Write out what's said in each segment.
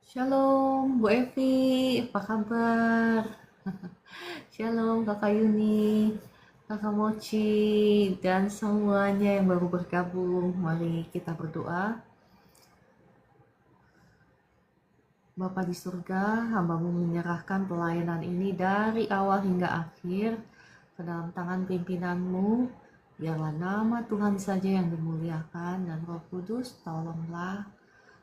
Shalom, Bu Evi, apa kabar? Shalom, Kakak Yuni, Kakak Mochi, dan semuanya yang baru bergabung. Mari kita berdoa. Bapa di surga, hambamu menyerahkan pelayanan ini dari awal hingga akhir ke dalam tangan pimpinanmu. Biarlah nama Tuhan saja yang dimuliakan, dan Roh Kudus tolonglah,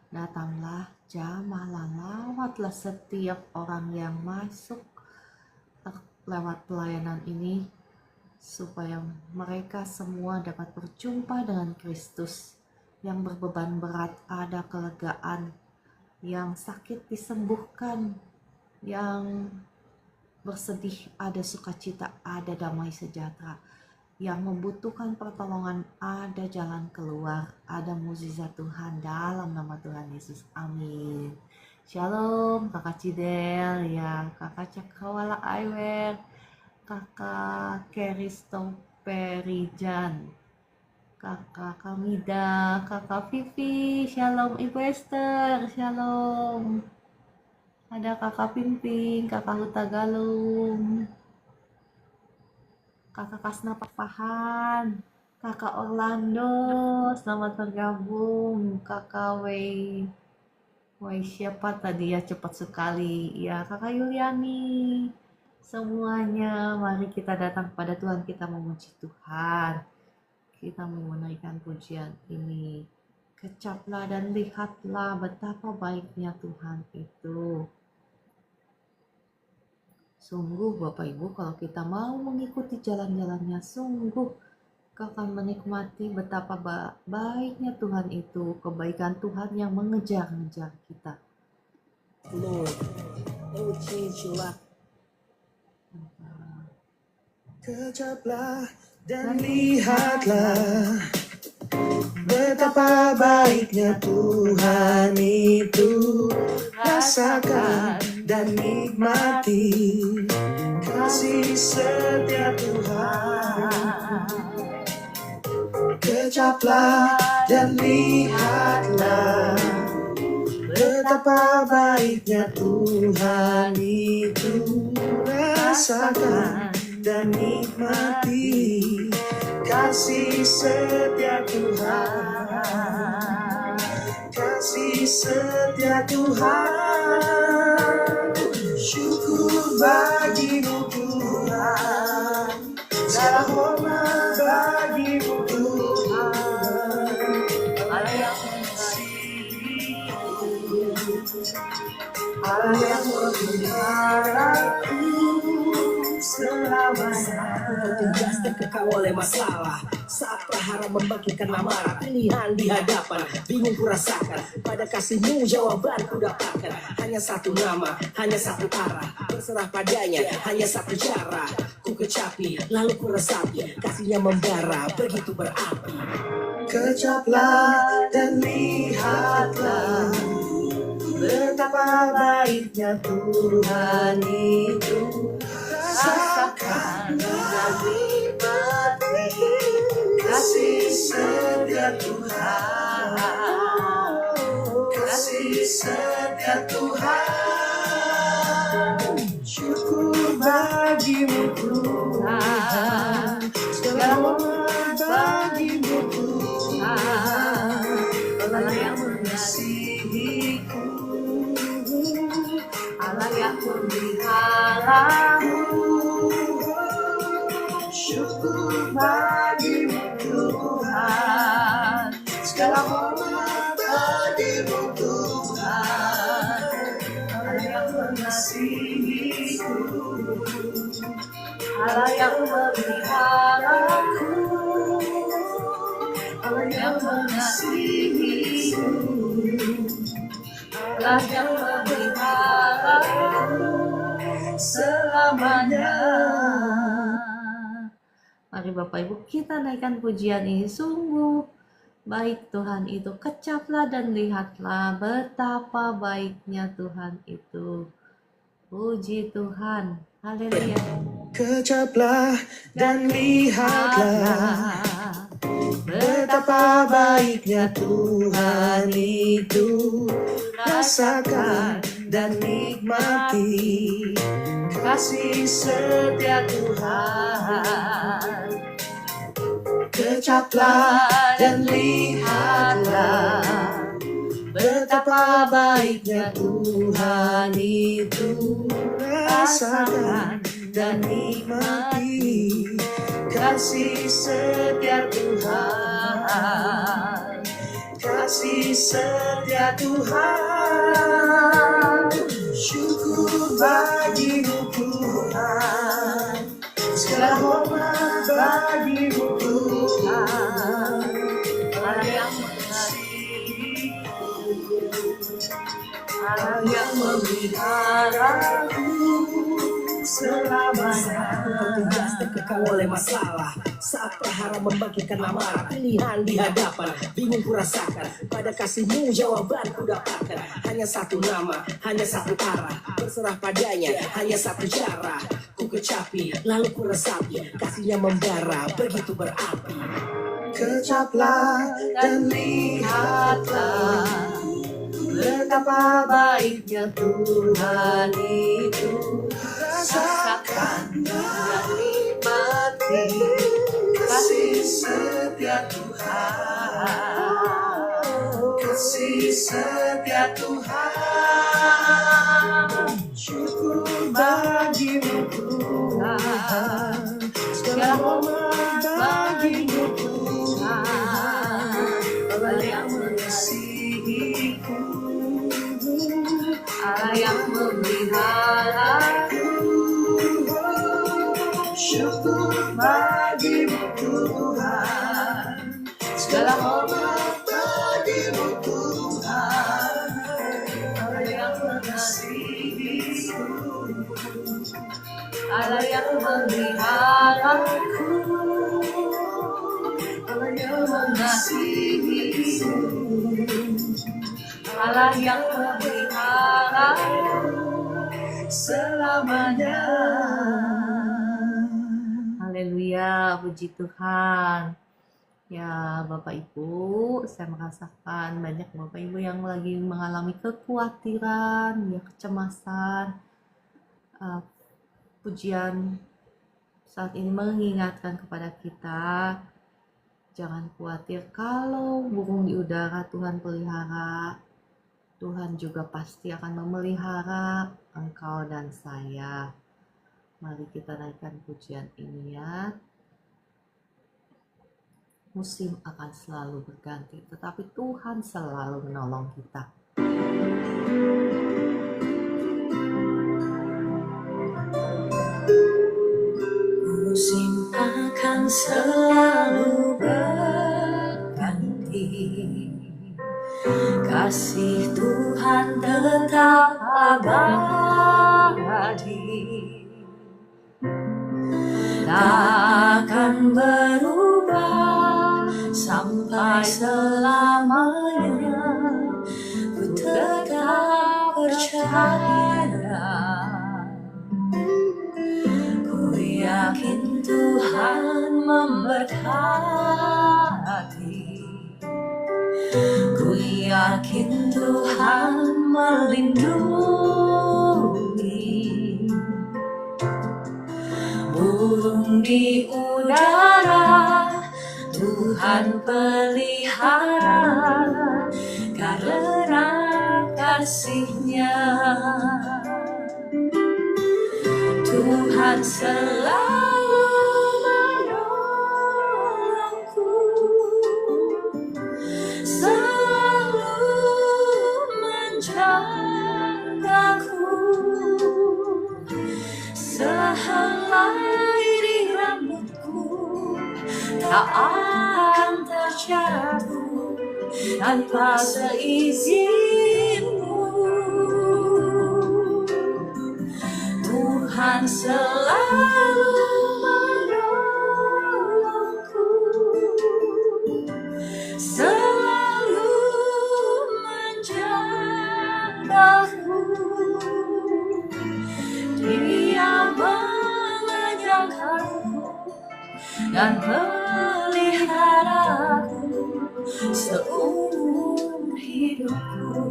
datanglah, jamahlah, lawatlah setiap orang yang masuk lewat pelayanan ini, supaya mereka semua dapat berjumpa dengan Kristus. Yang berbeban berat ada kelegaan, yang sakit disembuhkan, yang bersedih ada sukacita, ada damai sejahtera, yang membutuhkan pertolongan ada jalan keluar, ada mukjizat Tuhan dalam nama Tuhan Yesus. Amin. Shalom Kakak Cidel, ya Kakak Cakrawala Aiwer, Kakak Keristoperijan, Kakak Kamida, Kakak Vivi, Shalom Ibu Esther, Shalom. Ada Kakak Pimping, Kakak Huta Galung, Kakak Kasna Papahan, Kakak Orlando, selamat bergabung. Kakak Wei siapa tadi ya, cepat sekali. Ya, Kakak Yuliani. Semuanya, mari kita datang kepada Tuhan, kita memuji Tuhan. Kita menunaikan pujian ini. Kecaplah dan lihatlah betapa baiknya Tuhan itu. Sungguh Bapak Ibu, kalau kita mau mengikuti jalan-jalannya, sungguh akan menikmati betapa baiknya Tuhan itu, kebaikan Tuhan yang mengejar-ngejar kita. Lord, it will change your life. Kecaplah dan lihatlah betapa baiknya Tuhan itu. Rasakan dan nikmati kasih setia Tuhan. Kecaplah dan lihatlah betapa baiknya Tuhan itu. Rasakan dan nikmati kasih setia Tuhan. Kasih setia Tuhan. Syukur bagimu Tuhan. Segala hormat bagimu Tuhan. Allah yang mengasihiku, Allah yang memeliharaku selamanya. Tertindas terkekang oleh masalah, saat prahara membangkitkan amarah, pilihan di hadapan, bingung ku rasakan. Pada kasih-Mu jawaban ku dapatkan. Hanya satu nama, hanya satu arah, berserah padanya, hanya satu cara. Ku kecapi, lalu ku resapi, kasihnya membara, begitu berapi. Kecaplah dan lihatlah betapa baiknya Tuhan itu. Rasakan dan nikmati kasih setia Tuhan. Kasih setia Tuhan. Syukur bagimu Tuhan. Segala hormat bagimu Tuhan. Allah yang mengasihiku, Allah yang memeliharaku. Syukur bagimu Tuhan. Segala hormat bagimu Tuhan. Allah yang mengasihiku, Allah yang memeliharaku. Allah yang mengasihiku, Allah yang memeliharaku selamanya. Mari Bapak Ibu kita naikkan pujian ini. Sungguh baik Tuhan itu, kecaplah dan lihatlah betapa baiknya Tuhan itu. Puji Tuhan, haleluya. Kecaplah dan lihatlah betapa baiknya Tuhan itu. rasakan dan nikmati kasih setia Tuhan. Kecaplah dan lihatlah betapa baiknya Tuhan itu. Rasakan dan nikmati kasih setia Tuhan. Kasih setia Tuhan. Syukur bagimu Tuhan. Segala hormat bagimu Tuhan. Allah yang mengasihiku, Allah yang memeliharaku selamanya. Tugas terkekang oleh masalah, saat perhara membagikan amarah. Pilihan di hadapan, bingung ku rasakan. Pada kasih-Mu jawaban ku dapatkan. Hanya satu nama, hanya satu arah. Berserah padanya, hanya satu cara. Ku kecapi, lalu ku resapi. Kasihnya membara, begitu berapi. Kecaplah dan lihatlah betapa baiknya Tuhan itu. Rasakan dan nikmati kasih setia Tuhan. Kasih setia Tuhan. Syukur bagimu Tuhan. Segala hormat bagimu Tuhan. Allah yang mengasihiku, Allah yang memeliharaku. Syukur bagimu Tuhan. Segala hormat bagimu Tuhan. Allah yang mengasihiku, Allah yang memeliharaku. Allah yang mengasihiku, Allah yang memeliharaku selamanya. Haleluya, puji Tuhan. Ya Bapak Ibu, saya merasakan banyak Bapak Ibu yang lagi mengalami kekhawatiran, ya kecemasan. Pujian saat ini mengingatkan kepada kita, jangan khawatir kalau burung di udara Tuhan pelihara. Tuhan juga pasti akan memelihara engkau dan saya. Mari kita naikkan pujian ini ya. Musim akan selalu berganti, tetapi Tuhan selalu menolong kita. Musim akan selalu berganti, kasih Tuhan tetap abadi, takkan berubah sampai selamanya. Ku tetap percaya, ku yakin Tuhan memberkati, ku yakin Tuhan melindungi. Burung di udara Tuhan pelihara karena kasih-Nya. Tuhan selalu menolongku, selalu menjagaku. Sehelai di rambutku tak akan terjatuh tanpa seizin-Mu. Tuhan selalu menolongku, selalu menjagaku. Dia mengajarkanku dan meliharaku seumur hidup. hidupku.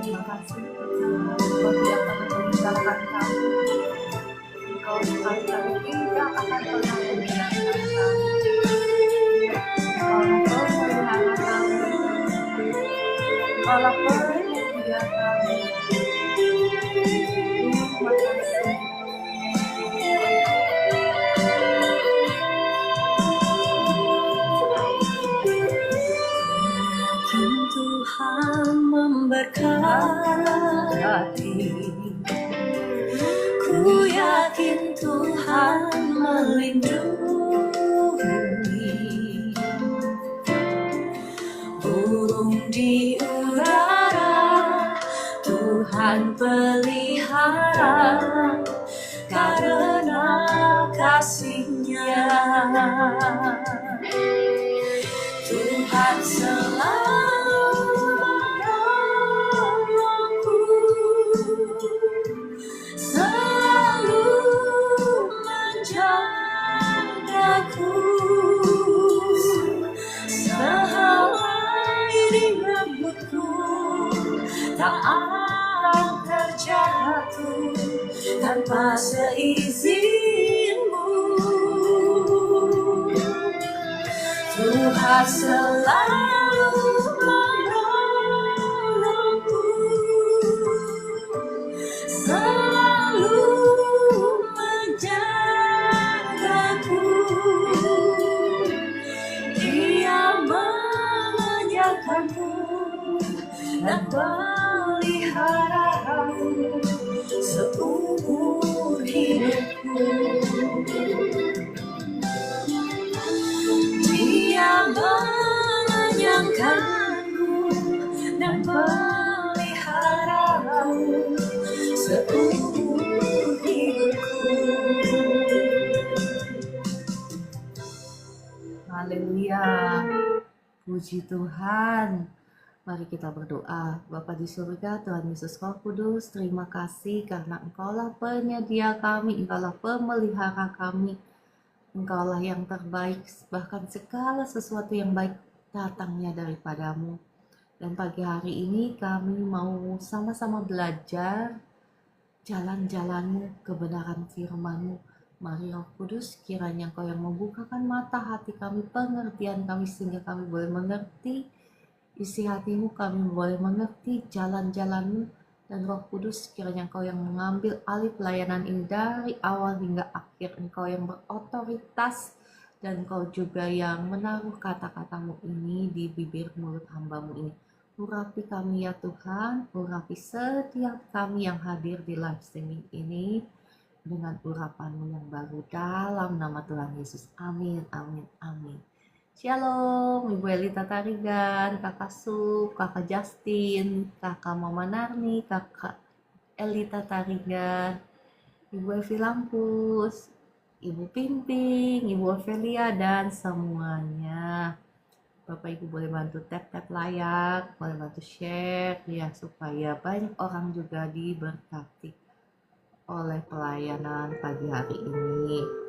Terima kasih Tuhan, Engkau tidak pernah meninggalkan kami. Engkau sekali-kali tidak akan pernah meninggalkan kami. Engkau memelihara kami. Engkau penyedia kami. Terima kasih. Yakin Tuhan memberkati, ku yakin Tuhan melindungi, burung di udara Tuhan pelihara karena kasih-Nya. Tuhan selalu menolongku, selalu menjagaku, sehelai di rambutku tak akan terjatuh tanpa seizinmu. Tuhan selalu menolongku, selalu menjagaku, Dia menyertaku dan peliharaku seumur hidupku. Dia menyangkanku dan peliharaku seumur hidupku. Haleluya. Puji Tuhan. Mari kita berdoa. Bapa di surga, Tuhan Yesus Roh Kudus, terima kasih karena Engkaulah penyedia kami, Engkaulah pemelihara kami. Engkaulah yang terbaik, bahkan segala sesuatu yang baik datangnya daripadamu. Dan pagi hari ini kami mau sama-sama belajar jalan-jalanmu, kebenaran firman-Mu. Mari Roh Kudus, kiranya Engkau yang membukakan mata hati kami, pengertian kami, sehingga kami boleh mengerti isi hati-Mu, kami boleh mengerti jalan-jalan-Mu. Dan Roh Kudus, kiranya Engkau yang mengambil alih pelayanan ini dari awal hingga akhir. Engkau yang berotoritas dan Engkau juga yang menaruh kata-kata-Mu ini di bibir mulut hamba-Mu ini. Urapi kami ya Tuhan, urapi setiap kami yang hadir di live streaming ini dengan urapan-Mu yang baru dalam nama Tuhan Yesus. Amin, amin, amin. Shalom, Ibu Elita Tarigan, Kakak Sup, Kakak Justin, Kakak Mama Narni, Kakak Elita Tarigan, Ibu Evi Lampus, Ibu Pimping, Ibu Ovelia, dan semuanya. Bapak Ibu boleh bantu tap-tap layar, boleh bantu share ya, supaya banyak orang juga diberkati oleh pelayanan pagi hari ini.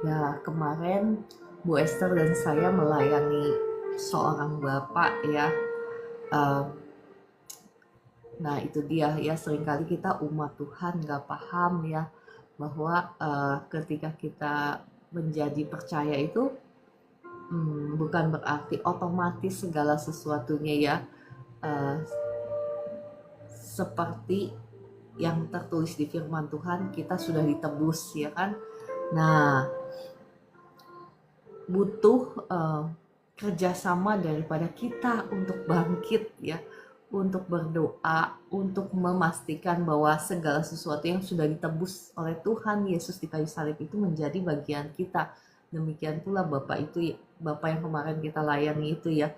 Ya, kemarin Bu Esther dan saya melayani seorang bapak ya. Nah itu dia ya, seringkali kita umat Tuhan gak paham ya bahwa ketika kita menjadi percaya itu bukan berarti otomatis segala sesuatunya ya seperti yang tertulis di firman Tuhan, kita sudah ditebus ya kan. Nah butuh kerjasama daripada kita untuk bangkit ya, untuk berdoa, untuk memastikan bahwa segala sesuatu yang sudah ditebus oleh Tuhan Yesus di kayu salib itu menjadi bagian kita. Demikian pula Bapak yang kemarin kita layani itu ya,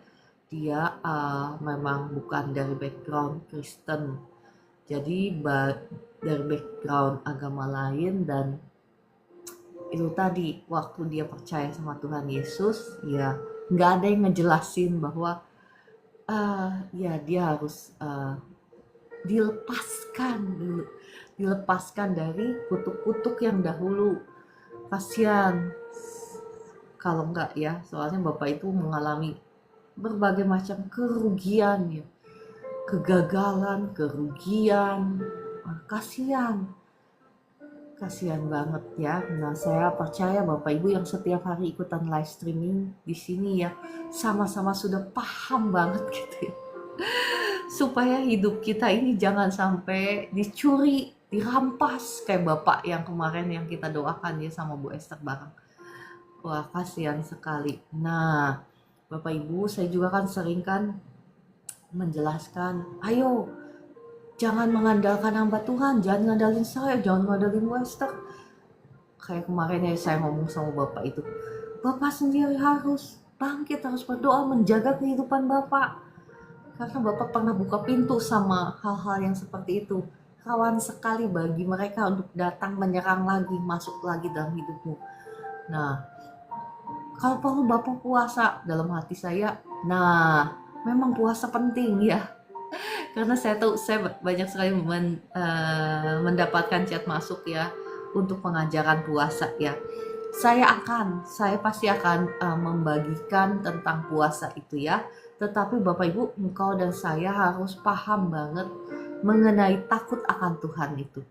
dia memang bukan dari background Kristen, jadi dari background agama lain. Dan itu tadi, waktu dia percaya sama Tuhan Yesus ya, nggak ada yang ngejelasin bahwa ya dia harus dilepaskan dulu, dilepaskan dari kutuk-kutuk yang dahulu. Kasihan kalau enggak ya, soalnya Bapak itu mengalami berbagai macam kerugian ya, kegagalan, kerugian. Kasihan, kasihan banget ya. Nah, saya percaya Bapak Ibu yang setiap hari ikutan live streaming di sini ya, sama-sama sudah paham banget gitu ya. Supaya hidup kita ini jangan sampai dicuri, dirampas kayak Bapak yang kemarin yang kita doakan ya sama Bu Esther bareng. Wah, kasihan sekali. Nah, Bapak Ibu, saya juga kan sering kan menjelaskan, ayo jangan mengandalkan hamba Tuhan, jangan ngandalin saya, jangan ngandalin Bu Esther. Kayak kemarin ya saya ngomong sama Bapak itu, Bapak sendiri harus bangkit, harus berdoa menjaga kehidupan Bapak. Karena Bapak pernah buka pintu sama hal-hal yang seperti itu. Rawan sekali bagi mereka untuk datang menyerang lagi, masuk lagi dalam hidupmu. Nah, kalau perlu Bapak puasa dalam hati saya, nah memang puasa penting ya. Karena saya tahu saya banyak sekali mendapatkan chat masuk ya untuk pengajaran puasa ya. Saya pasti akan membagikan tentang puasa itu ya. Tetapi Bapak Ibu, engkau dan saya harus paham banget mengenai takut akan Tuhan itu.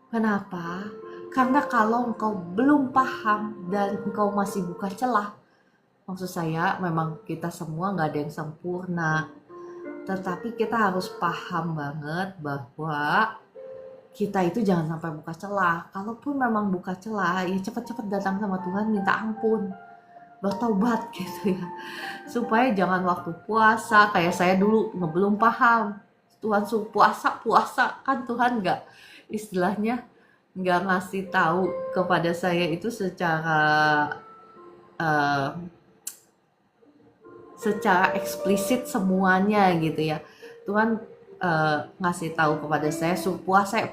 Kenapa? Karena kalau engkau belum paham dan engkau masih buka celah, maksud saya memang kita semua nggak ada yang sempurna. Tetapi kita harus paham banget bahwa kita itu jangan sampai buka celah. Kalaupun memang buka celah, ya cepat-cepat datang sama Tuhan minta ampun, bertobat gitu ya, supaya jangan waktu puasa kayak saya dulu belum paham Tuhan suruh puasa kan Tuhan nggak istilahnya nggak ngasih tahu kepada saya itu secara eksplisit semuanya gitu ya. Tuhan ngasih tahu kepada saya suruh puasa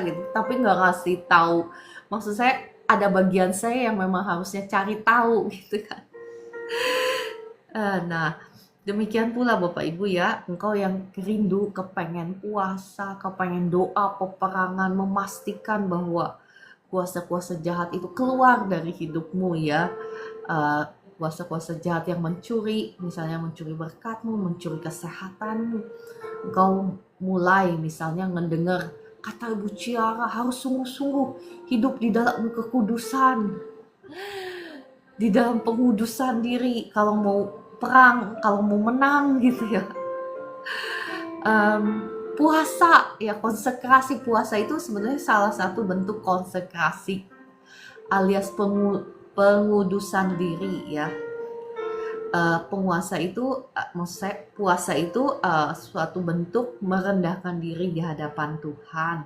gitu, tapi nggak ngasih tahu, maksud saya ada bagian saya yang memang harusnya cari tahu gitu kan. Nah, demikian pula Bapak Ibu ya, engkau yang rindu kepengen puasa, kepengen doa peperangan, memastikan bahwa kuasa-kuasa jahat itu keluar dari hidupmu ya. Kuasa-kuasa jahat yang mencuri, misalnya mencuri berkatmu, mencuri kesehatanmu. Engkau mulai misalnya mendengar kata Ibu Ciara harus sungguh-sungguh hidup di dalam kekudusan, di dalam pengudusan diri kalau mau perang, kalau mau menang gitu ya. Puasa ya, konsekrasi puasa itu sebenarnya salah satu bentuk konsekrasi alias pengudusan diri ya. Penguasa itu, maksud saya puasa itu suatu bentuk merendahkan diri di hadapan Tuhan,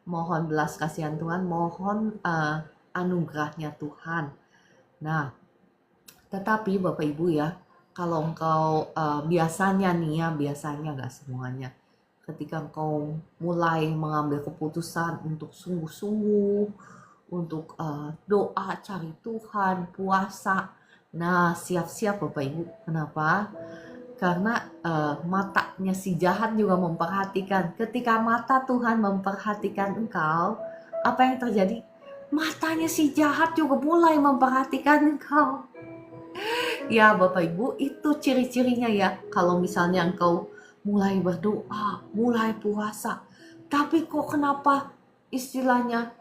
mohon belas kasihan Tuhan, mohon anugerahnya Tuhan. Nah, tetapi Bapak Ibu ya, kalau engkau biasanya nggak semuanya, ketika engkau mulai mengambil keputusan untuk sungguh-sungguh, untuk doa, cari Tuhan, puasa, nah siap-siap Bapak Ibu. Kenapa? Karena matanya si jahat juga memperhatikan. Ketika mata Tuhan memperhatikan engkau, apa yang terjadi? Matanya si jahat juga mulai memperhatikan engkau. Ya Bapak Ibu, itu ciri-cirinya ya. Kalau misalnya engkau mulai berdoa, mulai puasa, tapi kok kenapa istilahnya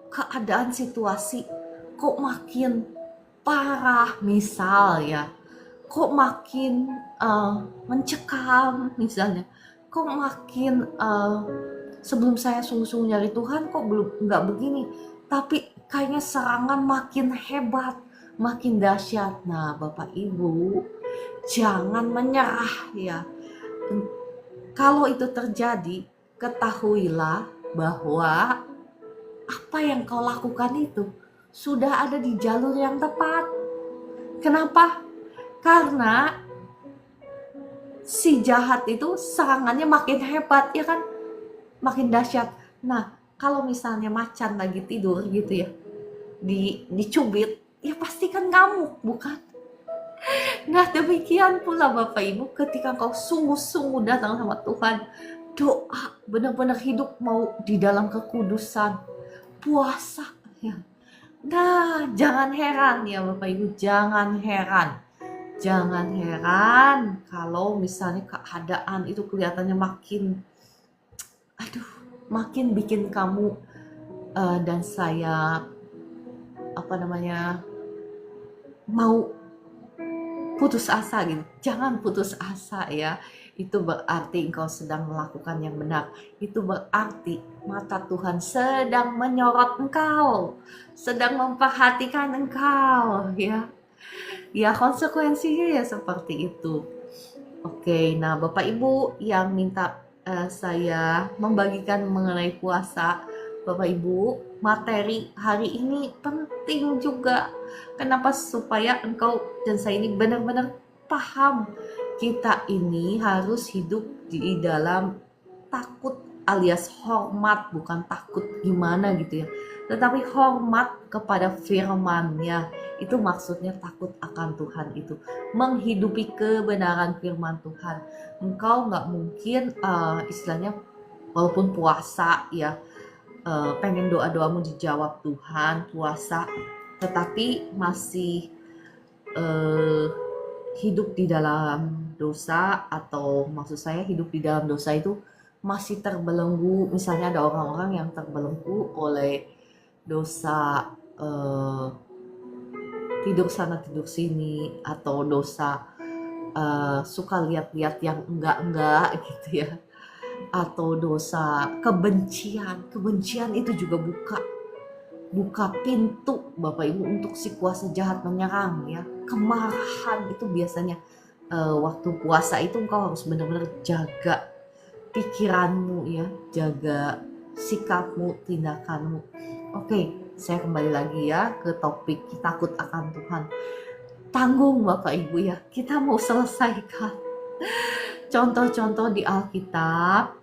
keadaan situasi kok makin parah, misal ya, kok makin mencekam misalnya, kok makin sebelum saya sungguh-sungguh nyari Tuhan kok belum nggak begini, tapi kayaknya serangan makin hebat, makin dahsyat. Nah Bapak Ibu, jangan menyerah ya. Kalau itu terjadi, ketahuilah bahwa apa yang kau lakukan itu sudah ada di jalur yang tepat. Kenapa? Karena si jahat itu serangannya makin hebat ya kan, makin dahsyat. Nah kalau misalnya macan lagi tidur gitu ya, dicubit, ya pasti kan ngamuk, bukan? Nah, demikian pula Bapak Ibu ketika engkau sungguh-sungguh datang sama Tuhan, doa, benar-benar hidup mau di dalam kekudusan, puasa ya. Nah, jangan heran ya Bapak Ibu, jangan heran. Jangan heran kalau misalnya keadaan itu kelihatannya makin bikin kamu dan saya mau putus asa gitu. Jangan putus asa ya. Itu berarti engkau sedang melakukan yang benar. Itu berarti mata Tuhan sedang menyorot engkau, sedang memperhatikan engkau ya. Ya konsekuensinya ya seperti itu. Oke, nah Bapak Ibu yang minta saya membagikan mengenai puasa, Bapak Ibu, materi hari ini penting juga. Kenapa? Supaya engkau dan saya ini benar-benar paham. Kita ini harus hidup di dalam takut alias hormat, bukan takut gimana gitu ya. Tetapi hormat kepada firman-Nya. Itu maksudnya takut akan Tuhan itu. Menghidupi kebenaran firman Tuhan. Engkau nggak mungkin istilahnya walaupun puasa ya, pengen doa-doamu dijawab Tuhan, puasa, tetapi masih hidup di dalam dosa, atau maksud saya hidup di dalam dosa itu masih terbelenggu. Misalnya ada orang-orang yang terbelenggu oleh dosa tidur sana tidur sini, atau dosa suka lihat-lihat yang enggak gitu ya, atau dosa kebencian itu juga buka pintu Bapak Ibu untuk si kuasa jahat menyerang ya. Kemarahan itu biasanya waktu puasa itu engkau harus benar-benar jaga pikiranmu ya, jaga sikapmu, tindakanmu. Oke, saya kembali lagi ya ke topik takut akan Tuhan. Tanggung Bapak Ibu ya, kita mau selesaikan contoh-contoh di Alkitab,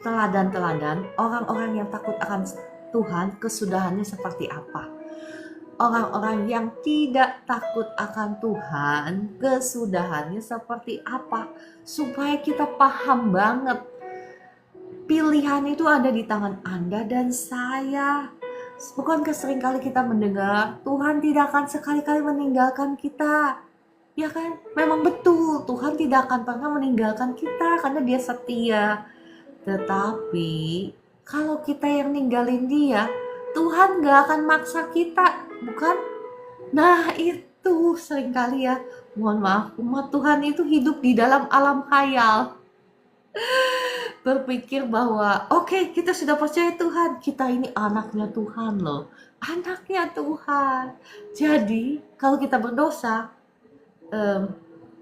teladan-teladan orang-orang yang takut akan Tuhan, kesudahannya seperti apa. Orang-orang yang tidak takut akan Tuhan, kesudahannya seperti apa. Supaya kita paham banget, pilihan itu ada di tangan Anda dan saya. Bukankah seringkali kita mendengar Tuhan tidak akan sekali-kali meninggalkan kita? Ya kan? Memang betul, Tuhan tidak akan pernah meninggalkan kita karena Dia setia. Tetapi kalau kita yang ninggalin Dia, Tuhan gak akan maksa kita, bukan? Nah itu seringkali ya, mohon maaf, umat Tuhan itu hidup di dalam alam khayal. Berpikir bahwa oke, kita sudah percaya Tuhan, kita ini anaknya Tuhan loh, anaknya Tuhan. Jadi kalau kita berdosa,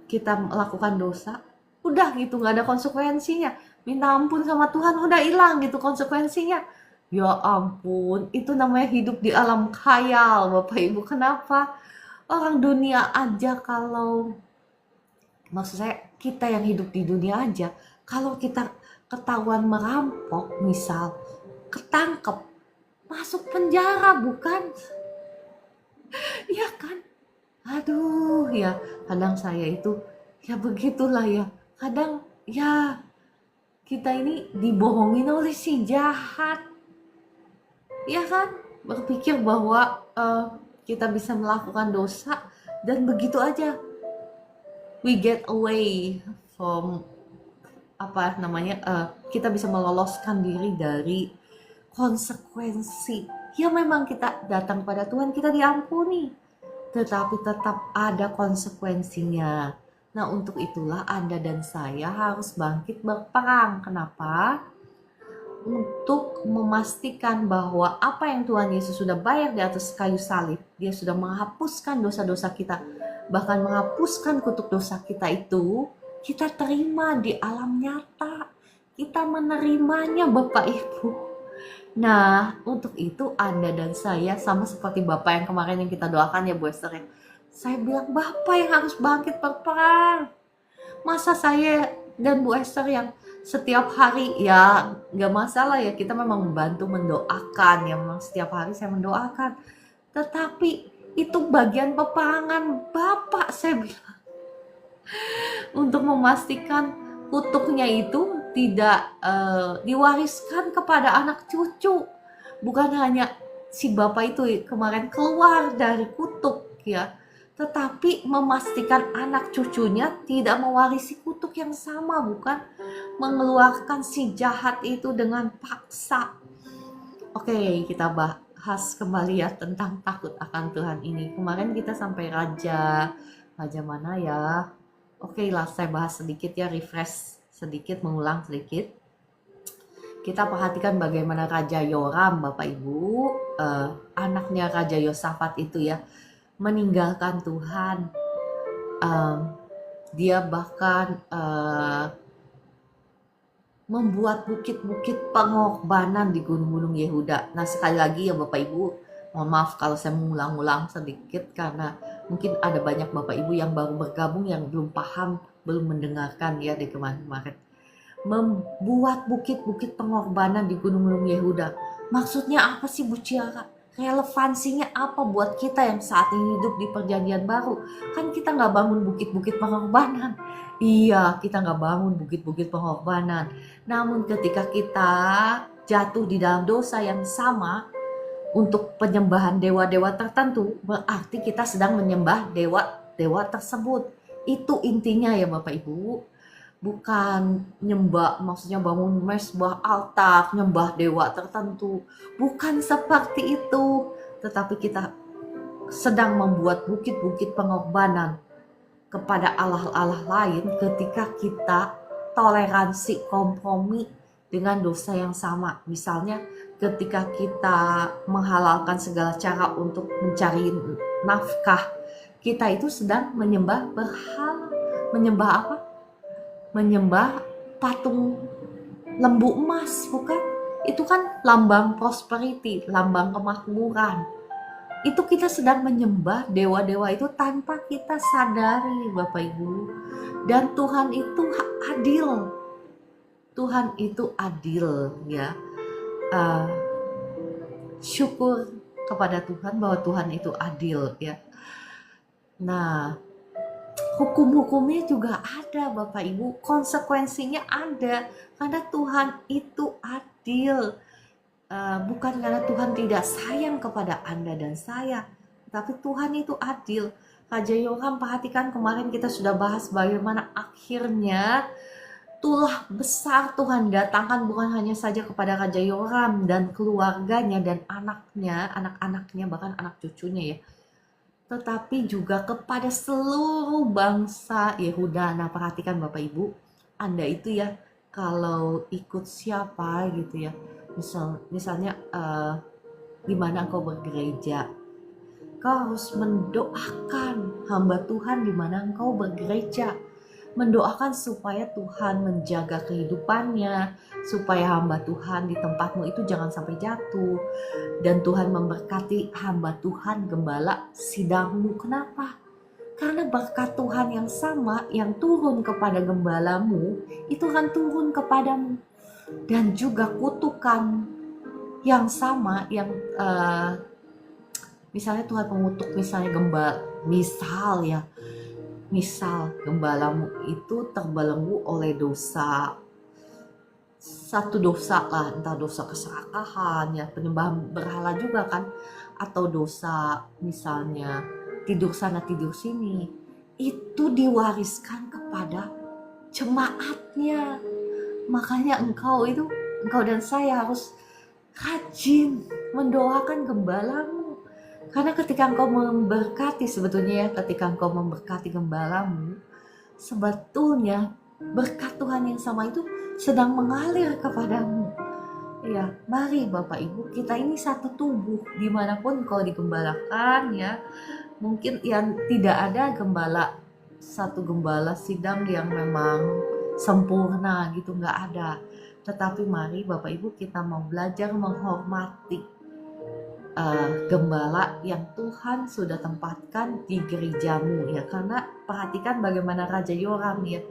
kita melakukan dosa, udah gitu, nggak ada konsekuensinya. Minta ampun sama Tuhan, udah hilang gitu konsekuensinya. Ya ampun, itu namanya hidup di alam khayal Bapak Ibu. Kenapa? Orang dunia aja, kalau maksud saya kita yang hidup di dunia aja, kalau kita ketahuan merampok misal, ketangkep, masuk penjara, bukan? Iya kan? Aduh ya, kadang saya itu ya begitulah ya, kadang ya kita ini dibohongin oleh si jahat, ya kan? Berpikir bahwa kita bisa melakukan dosa dan begitu aja we get away from kita bisa meloloskan diri dari konsekuensi. Ya memang kita datang pada Tuhan, kita diampuni, tetapi tetap ada konsekuensinya. Nah untuk itulah Anda dan saya harus bangkit berperang. Kenapa? Untuk memastikan bahwa apa yang Tuhan Yesus sudah bayar di atas kayu salib, Dia sudah menghapuskan dosa-dosa kita, bahkan menghapuskan kutuk dosa kita itu, kita terima di alam nyata. Kita menerimanya Bapak Ibu. Nah untuk itu Anda dan saya sama seperti Bapak yang kemarin yang kita doakan ya Bu Esther ya. Saya bilang Bapak yang harus bangkit berperang. Masa saya dan Bu Esther yang setiap hari, ya gak masalah ya, kita memang membantu mendoakan ya, memang setiap hari saya mendoakan. Tetapi Itu bagian peperangan Bapak, saya bilang, untuk memastikan kutuknya itu tidak diwariskan kepada anak cucu. Bukan hanya si bapak itu kemarin keluar dari kutuk ya, tetapi memastikan anak cucunya tidak mewarisi kutuk yang sama, bukan mengeluarkan si jahat itu dengan paksa. Oke, kita bahas kembali ya tentang takut akan Tuhan ini. Kemarin kita sampai raja mana ya? Oke lah, saya bahas sedikit ya, refresh sedikit, mengulang sedikit. Kita perhatikan bagaimana Raja Yoram, Bapak Ibu, anaknya Raja Yosafat itu ya, meninggalkan Tuhan. Dia bahkan membuat bukit-bukit pengorbanan di gunung-gunung Yehuda. Nah, sekali lagi ya Bapak Ibu, mohon maaf kalau saya mengulang-ulang sedikit karena mungkin ada banyak Bapak Ibu yang baru bergabung yang belum paham, belum mendengarkan ya di kemarin. Membuat bukit-bukit pengorbanan di gunung-gunung Yehuda. Maksudnya apa sih Bu Ciara? Relevansinya apa buat kita yang saat ini hidup di perjanjian baru? Kan kita nggak bangun bukit-bukit pengorbanan. Iya, kita nggak bangun bukit-bukit pengorbanan. Namun ketika kita jatuh di dalam dosa yang sama untuk penyembahan dewa-dewa tertentu, berarti kita sedang menyembah dewa-dewa tersebut. Itu intinya ya Bapak Ibu. Bukan nyembah, maksudnya bangun mesbah, altar, nyembah dewa tertentu. Bukan seperti itu. Tetapi kita sedang membuat bukit-bukit pengorbanan kepada Allah-Allah lain ketika kita toleransi, kompromi dengan dosa yang sama. Misalnya ketika kita menghalalkan segala cara untuk mencari nafkah, kita itu sedang menyembah berhala. Menyembah apa? Menyembah patung lembu emas, bukan? Itu kan lambang prosperity, lambang kemakmuran. Itu kita sedang menyembah dewa-dewa itu tanpa kita sadari Bapak Ibu. Dan Tuhan itu adil. Tuhan itu adil ya. Syukur kepada Tuhan bahwa Tuhan itu adil ya. Nah, hukum-hukumnya juga ada Bapak Ibu, konsekuensinya ada karena Tuhan itu adil. Bukan karena Tuhan tidak sayang kepada Anda dan saya, tapi Tuhan itu adil. Raja Yoram, perhatikan kemarin kita sudah bahas bagaimana akhirnya tulah besar Tuhan datangkan bukan hanya saja kepada Raja Yoram dan keluarganya dan anaknya, anak-anaknya, bahkan anak cucunya ya, tetapi juga kepada seluruh bangsa Yehuda. Nah, perhatikan Bapak Ibu, Anda itu ya kalau ikut siapa gitu ya, misalnya di mana engkau bergereja, kau harus mendoakan hamba Tuhan di mana engkau bergereja. Mendoakan supaya Tuhan menjaga kehidupannya, supaya hamba Tuhan di tempatmu itu jangan sampai jatuh. Dan Tuhan memberkati hamba Tuhan gembala sidangmu. Kenapa? Karena berkat Tuhan yang sama yang turun kepada gembalamu itu akan turun kepadamu. Dan juga kutukan yang sama yang misalnya Tuhan mengutuk misalnya gembala, misal gembalamu itu terbelenggu oleh dosa, satu dosa lah, entah dosa keserakahan ya, penyembahan berhala juga kan, atau dosa misalnya tidur sana tidur sini, itu diwariskan kepada jemaatnya. Makanya engkau dan saya harus rajin mendoakan gembalamu. Karena ketika engkau memberkati, sebetulnya ya, ketika engkau memberkati gembalamu, sebetulnya berkat Tuhan yang sama itu sedang mengalir kepadamu. Ya, mari Bapak Ibu, kita ini satu tubuh, dimanapun engkau digembalakan ya. Mungkin yang tidak ada satu gembala sidang yang memang sempurna gitu, nggak ada. Tetapi mari Bapak Ibu, kita mau belajar menghormati gembala yang Tuhan sudah tempatkan di gerejamu ya. Karena perhatikan bagaimana Raja Yoram ya,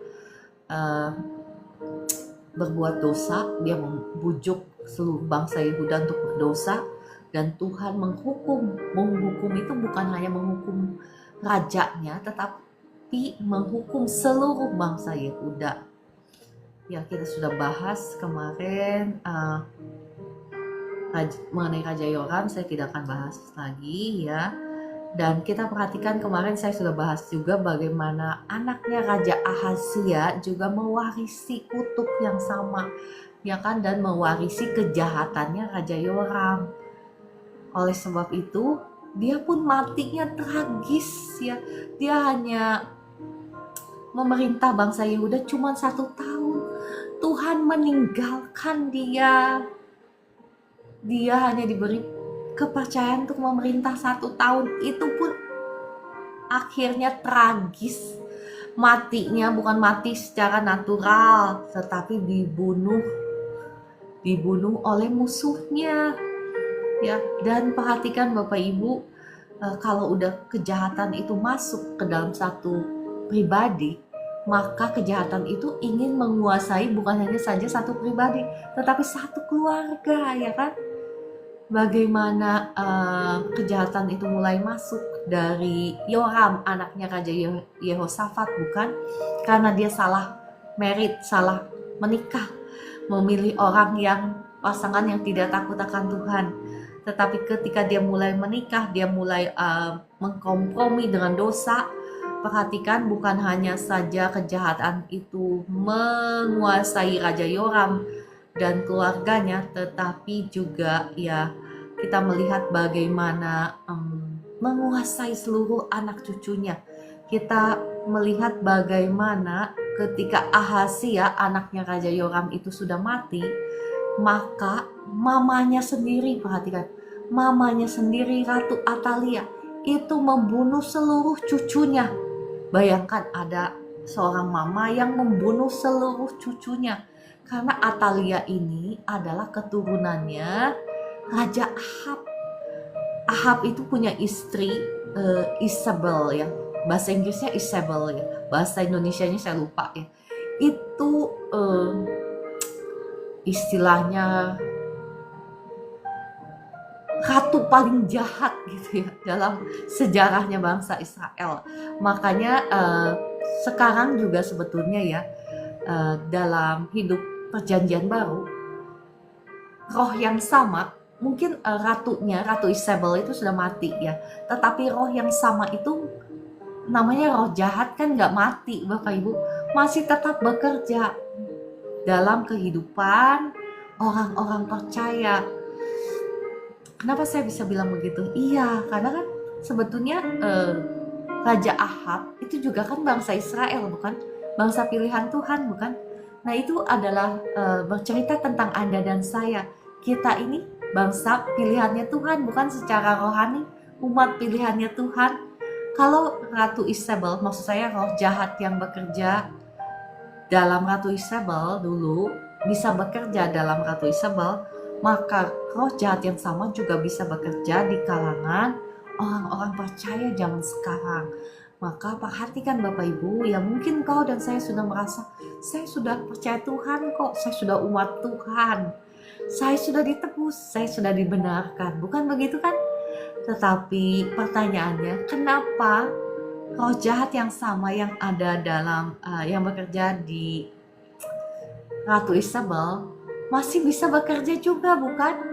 berbuat dosa, dia membujuk seluruh bangsa Yehuda untuk berdosa, Dan Tuhan menghukum itu bukan hanya menghukum rajanya, tetapi menghukum seluruh bangsa Yehuda. Ya, kita sudah bahas kemarin mengenai Raja Yoram, saya tidak akan bahas lagi ya. Dan kita perhatikan kemarin saya sudah bahas juga bagaimana anaknya Raja Ahazia juga mewarisi kutuk yang sama, ya kan, dan mewarisi kejahatannya Raja Yoram. Oleh sebab itu, dia pun matinya tragis ya. Dia hanya memerintah bangsa Yehuda cuma 1 tahun. Tuhan meninggalkan dia. Dia hanya diberi kepercayaan untuk memerintah 1 tahun. Itu pun akhirnya tragis. Matinya bukan mati secara natural, tetapi dibunuh oleh musuhnya. Ya, dan perhatikan Bapak Ibu, kalau udah kejahatan itu masuk ke dalam satu pribadi, maka kejahatan itu ingin menguasai bukan hanya saja satu pribadi, tetapi satu keluarga, ya kan? Bagaimana kejahatan itu mulai masuk dari Yoram, anaknya Raja Yehosafat, bukan? Karena dia salah salah menikah, memilih orang pasangan yang tidak takut akan Tuhan. Tetapi ketika dia mulai menikah, dia mulai mengkompromi dengan dosa. Perhatikan, bukan hanya saja kejahatan itu menguasai Raja Yoram dan keluarganya, tetapi juga ya kita melihat bagaimana menguasai seluruh anak cucunya. Kita melihat bagaimana ketika Ahazia, anaknya Raja Yoram itu sudah mati, maka mamanya sendiri, perhatikan, mamanya sendiri Ratu Atalia itu membunuh seluruh cucunya. Bayangkan ada seorang mama yang membunuh seluruh cucunya. Karena Atalia ini adalah keturunannya Raja Ahab. Ahab itu punya istri Isabel ya. Bahasa Inggrisnya Isabel ya. Bahasa Indonesianya saya lupa ya. Itu istilahnya ratu paling jahat gitu ya dalam sejarahnya bangsa Israel. Makanya sekarang juga sebetulnya ya dalam hidup perjanjian baru, roh yang sama, mungkin Ratu Isabel itu sudah mati ya, tetapi roh yang sama itu namanya roh jahat kan nggak mati Bapak Ibu, masih tetap bekerja dalam kehidupan orang-orang percaya. Kenapa saya bisa bilang begitu? Iya, karena kan sebetulnya Raja Ahab itu juga kan bangsa Israel, bukan? Bangsa pilihan Tuhan, bukan? Nah, itu adalah bercerita tentang Anda dan saya. Kita ini bangsa pilihannya Tuhan, bukan secara rohani, umat pilihannya Tuhan. Kalau Ratu Isabel, maksud saya roh jahat yang bekerja dalam Ratu Isabel dulu bisa bekerja dalam Ratu Isabel, maka roh jahat yang sama juga bisa bekerja di kalangan orang-orang percaya zaman sekarang. Maka perhatikan Bapak Ibu, ya mungkin kau dan saya sudah merasa, saya sudah percaya Tuhan kok, saya sudah umat Tuhan, saya sudah ditebus, saya sudah dibenarkan, bukan begitu kan? Tetapi pertanyaannya, kenapa roh jahat yang sama yang ada dalam, yang bekerja di Ratu Isabel masih bisa bekerja juga, bukan?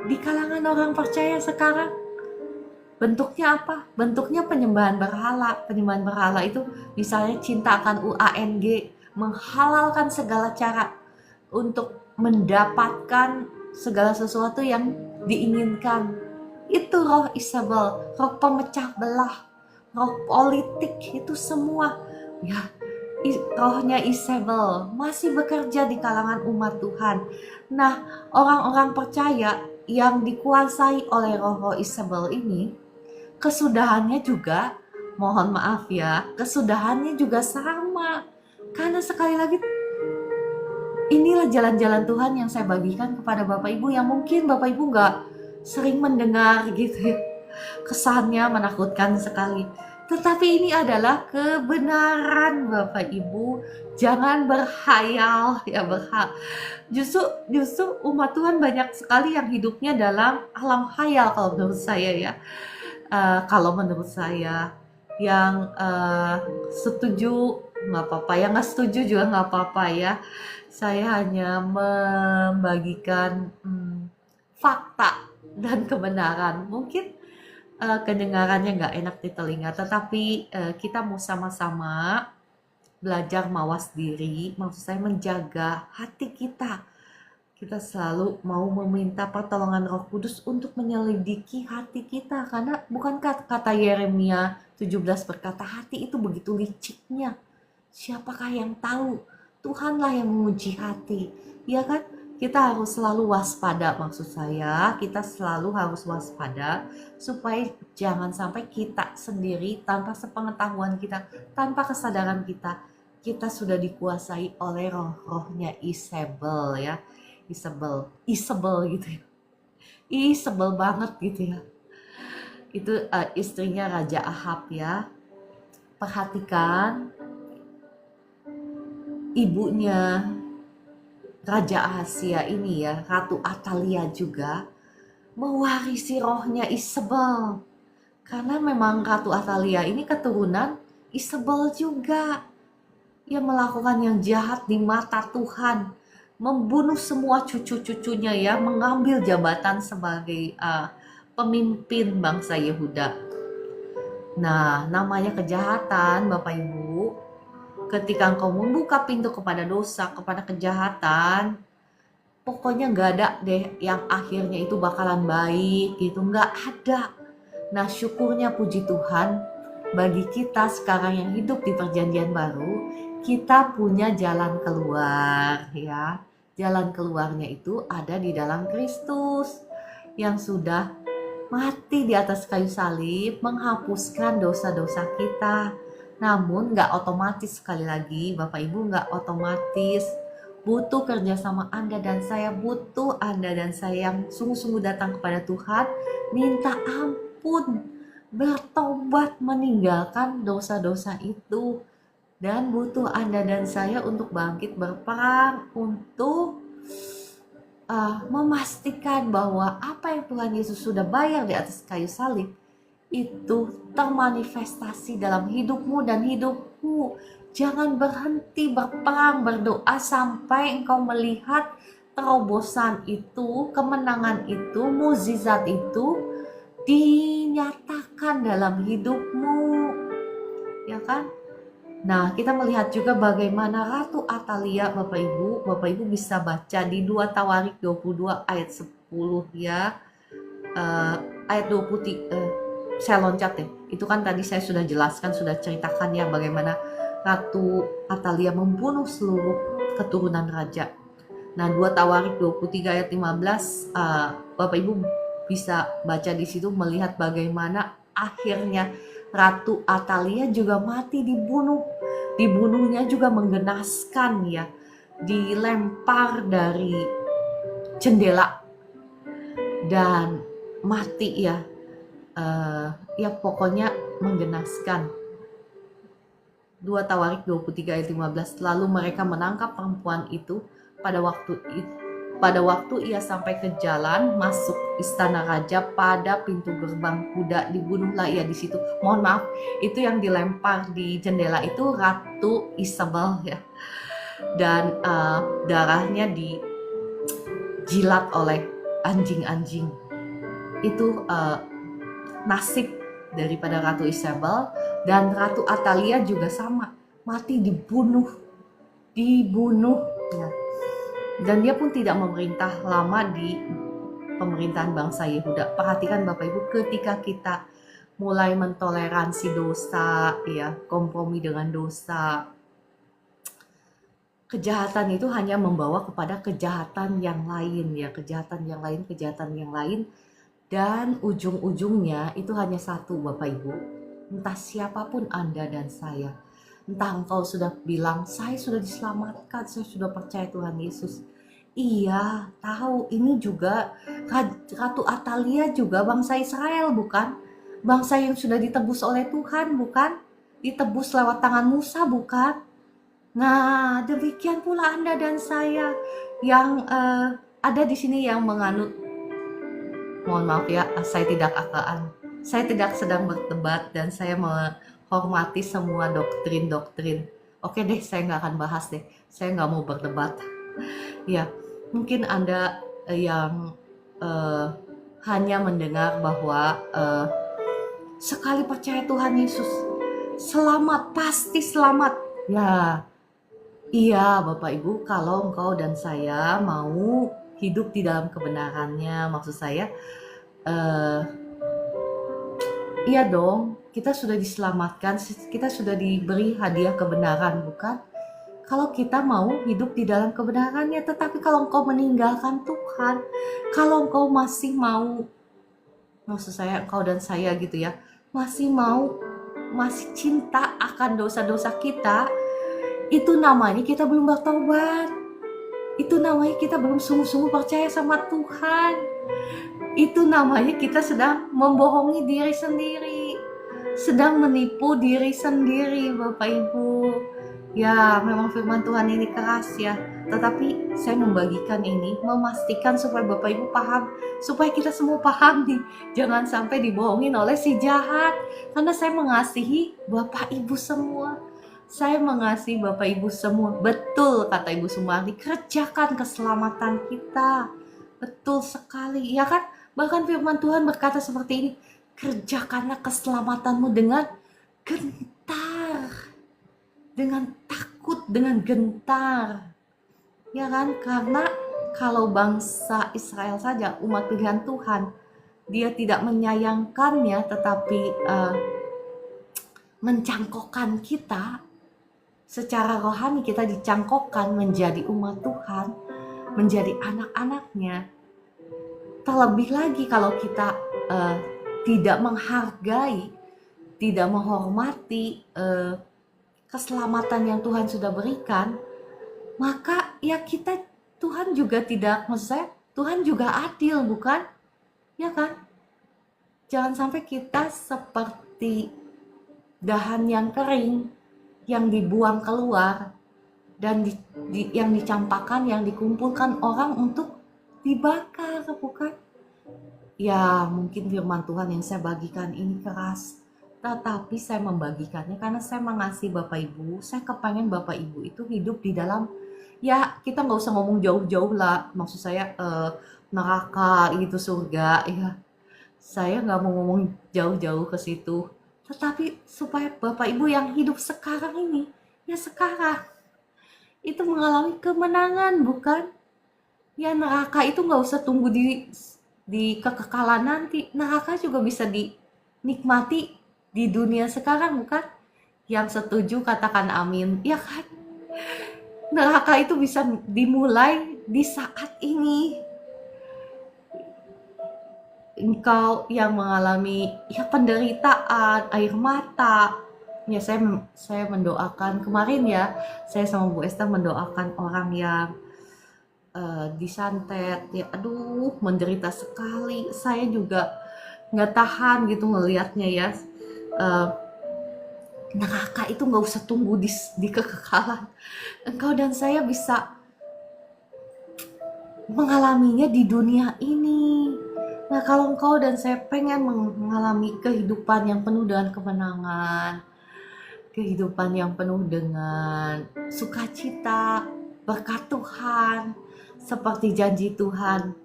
Di kalangan orang percaya sekarang. Bentuknya apa? Bentuknya penyembahan berhala. Penyembahan berhala itu misalnya cinta akan UANG, menghalalkan segala cara untuk mendapatkan segala sesuatu yang diinginkan. Itu roh Isabel, roh pemecah belah, roh politik, itu semua ya. Rohnya Isabel masih bekerja di kalangan umat Tuhan. Nah, orang-orang percaya yang dikuasai oleh roh Isabel ini, kesudahannya juga, mohon maaf ya, kesudahannya juga sama. Karena sekali lagi, inilah jalan-jalan Tuhan yang saya bagikan kepada Bapak Ibu yang mungkin Bapak Ibu gak sering mendengar gitu ya. Kesannya menakutkan sekali. Tetapi ini adalah kebenaran Bapak Ibu. Jangan berhayal ya justru umat Tuhan banyak sekali yang hidupnya dalam alam hayal kalau menurut saya ya. Kalau menurut saya yang setuju nggak apa-apa, yang nggak setuju juga nggak apa-apa ya. Saya hanya membagikan fakta dan kebenaran. Mungkin kedengarannya nggak enak di telinga, tetapi kita mau sama-sama belajar mawas diri, maksud saya menjaga hati kita. Kita selalu mau meminta pertolongan Roh Kudus untuk menyelidiki hati kita, karena bukankah kata Yeremia 17 berkata hati itu begitu liciknya. Siapakah yang tahu? Tuhanlah yang menguji hati, ya kan? Kita harus selalu waspada, maksud saya kita selalu harus waspada supaya jangan sampai kita sendiri tanpa sepengetahuan kita, tanpa kesadaran kita sudah dikuasai oleh roh-rohnya Isabel ya. Isabel gitu ya. Isabel banget gitu ya. Itu istrinya Raja Ahab ya. Perhatikan ibunya Raja Asia ini ya, Ratu Atalia juga mewarisi rohnya Isabel. Karena memang Ratu Atalia ini keturunan Isabel juga. Ia melakukan yang jahat di mata Tuhan, membunuh semua cucu-cucunya ya, mengambil jabatan sebagai pemimpin bangsa Yehuda. Nah, namanya kejahatan Bapak Ibu. Ketika engkau membuka pintu kepada dosa, kepada kejahatan, pokoknya gak ada deh yang akhirnya itu bakalan baik gitu, gak ada. Nah syukurnya puji Tuhan, bagi kita sekarang yang hidup di perjanjian baru, kita punya jalan keluar ya. Jalan keluarnya itu ada di dalam Kristus yang sudah mati di atas kayu salib, menghapuskan dosa-dosa kita. Namun gak otomatis, sekali lagi Bapak Ibu, gak otomatis. Butuh kerjasama Anda dan saya, butuh Anda dan saya yang sungguh-sungguh datang kepada Tuhan, minta ampun, bertobat, meninggalkan dosa-dosa itu. Dan butuh Anda dan saya untuk bangkit berperang, untuk memastikan bahwa apa yang Tuhan Yesus sudah bayar di atas kayu salib itu termanifestasi dalam hidupmu dan hidupku. Jangan berhenti berperang, berdoa sampai engkau melihat terobosan itu, kemenangan itu, mukjizat itu dinyatakan dalam hidupmu, ya kan? Nah, kita melihat juga bagaimana Ratu Atalia, Bapak Ibu bisa baca di 2 Tawarik 22 ayat 10 ya. Ayat 23 saya loncat deh. Itu kan tadi saya sudah jelaskan, sudah ceritakan ya bagaimana Ratu Atalia membunuh seluruh keturunan raja. Nah, 2 Tawarik 23 ayat 15 Bapak Ibu bisa baca di situ, melihat bagaimana akhirnya Ratu Atalia juga mati dibunuh. Dibunuhnya juga menggenaskan ya. Dilempar dari jendela dan mati ya. Ya pokoknya menggenaskan. 2 Tawarik 23 ayat 15. Lalu mereka menangkap perempuan itu pada waktu ia sampai ke jalan masuk istana raja, pada pintu gerbang kuda dibunuhlah ia di situ. Mohon maaf, itu yang dilempar di jendela itu Ratu Isabel ya. Dan darahnya dijilat oleh anjing-anjing. Itu nasib daripada Ratu Isabel. Dan Ratu Atalia juga sama, mati dibunuh ya. Dan dia pun tidak memerintah lama di pemerintahan bangsa Yehuda. Perhatikan Bapak Ibu, ketika kita mulai mentoleransi dosa ya, kompromi dengan dosa, kejahatan itu hanya membawa kepada kejahatan yang lain ya, kejahatan yang lain. Dan ujung-ujungnya itu hanya satu Bapak Ibu, entah siapapun Anda dan saya, entah engkau sudah bilang saya sudah diselamatkan, saya sudah percaya Tuhan Yesus. Iya, tahu ini juga Ratu Atalia juga bangsa Israel bukan? bangsa yang sudah ditebus oleh Tuhan, bukan? Ditebus lewat tangan Musa, bukan? Nah, demikian pula Anda dan saya yang ada di sini yang menganut, mohon maaf ya, saya tidak akaan. Saya tidak sedang berdebat dan saya menghormati semua doktrin-doktrin. Oke deh, saya nggak akan bahas deh. Saya nggak mau berdebat. Ya, mungkin Anda yang hanya mendengar bahwa sekali percaya Tuhan Yesus, selamat, pasti selamat. Ya, iya Bapak Ibu, kalau engkau dan saya mau hidup di dalam kebenarannya, maksud saya, iya dong, kita sudah diselamatkan, kita sudah diberi hadiah kebenaran, bukan? Kalau kita mau hidup di dalam kebenarannya, tetapi kalau engkau meninggalkan Tuhan, kalau engkau masih mau, maksud saya engkau dan saya gitu ya, masih cinta akan dosa-dosa kita, itu namanya kita belum bertobat. Itu namanya kita belum sungguh-sungguh percaya sama Tuhan. Itu namanya kita sedang membohongi diri sendiri, sedang menipu diri sendiri, Bapak Ibu. Ya, memang firman Tuhan ini keras ya, tetapi saya membagikan ini, memastikan supaya Bapak Ibu paham, supaya kita semua paham nih, jangan sampai dibohongin oleh si jahat. Karena saya mengasihi Bapak Ibu semua. Saya mengasihi Bapak Ibu semua. Betul kata Ibu Sumardi, kerjakan keselamatan kita. Betul sekali, ya kan? Bahkan firman Tuhan berkata seperti ini, kerjakanlah keselamatanmu dengan gentar, dengan takut, dengan gentar. Ya kan? Karena kalau bangsa Israel saja, umat pilihan Tuhan, dia tidak menyayangkannya, tetapi mencangkokkan kita, secara rohani kita dicangkokkan menjadi umat Tuhan, menjadi anak-anaknya. Terlebih lagi kalau kita tidak menghargai, tidak menghormati keselamatan yang Tuhan sudah berikan, maka ya kita, Tuhan juga tidak, maksud saya Tuhan juga adil, bukan? Ya kan? Jangan sampai kita seperti dahan yang kering yang dibuang keluar dan yang dicampakkan, yang dikumpulkan orang untuk dibakar, bukan? Ya, mungkin firman Tuhan yang saya bagikan ini keras, tetapi saya membagikannya karena saya mengasihi Bapak Ibu. Saya kepengen Bapak Ibu itu hidup di dalam, ya kita nggak usah ngomong jauh-jauh lah, maksud saya neraka itu surga, ya saya nggak mau ngomong jauh-jauh ke situ, tetapi supaya Bapak Ibu yang hidup sekarang ini, ya sekarang itu mengalami kemenangan, bukan? Ya neraka itu nggak usah tunggu di kekekalan nanti. Neraka juga bisa dinikmati di dunia sekarang, bukan? Yang setuju katakan amin. Ya kan? Neraka itu bisa dimulai di saat ini. Engkau yang mengalami ya penderitaan, air mata. Ya saya mendoakan kemarin ya, saya sama Bu Esther mendoakan orang yang disantet, ya aduh menderita sekali. Saya juga nggak tahan gitu ngelihatnya ya. Neraka itu nggak usah tunggu di kekekalan. Engkau dan saya bisa mengalaminya di dunia ini. Nah, kalau engkau dan saya pengen mengalami kehidupan yang penuh dengan kemenangan, kehidupan yang penuh dengan sukacita, berkat Tuhan, seperti janji Tuhan.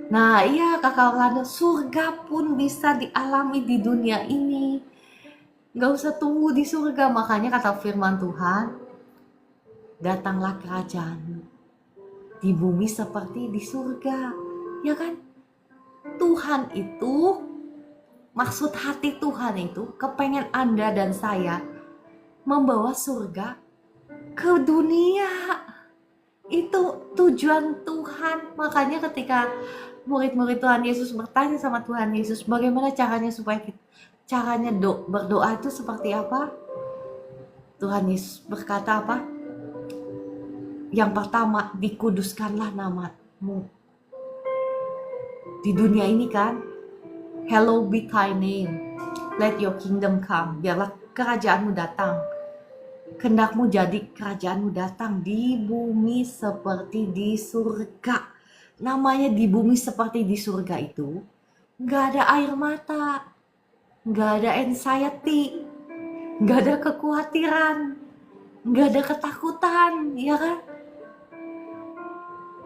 Nah, iya Kakak Orlando, surga pun bisa dialami di dunia ini. Gak usah tunggu di surga, makanya kata firman Tuhan, datanglah kerajaan di bumi seperti di surga. Ya kan? Tuhan itu, maksud hati Tuhan itu, kepengen Anda dan saya membawa surga ke dunia. Itu tujuan Tuhan. Makanya ketika murid-murid Tuhan Yesus bertanya sama Tuhan Yesus, bagaimana caranya supaya berdoa itu seperti apa? Tuhan Yesus berkata apa? Yang pertama, dikuduskanlah namamu. Di dunia ini kan, hallowed be thy name. Let your kingdom come. Biarlah kerajaanmu datang. Kehendakmu jadi kerajaanmu datang di bumi seperti di surga. Namanya di bumi seperti di surga itu nggak ada air mata, nggak ada anxiety, nggak ada kekhawatiran, nggak ada ketakutan, ya kan?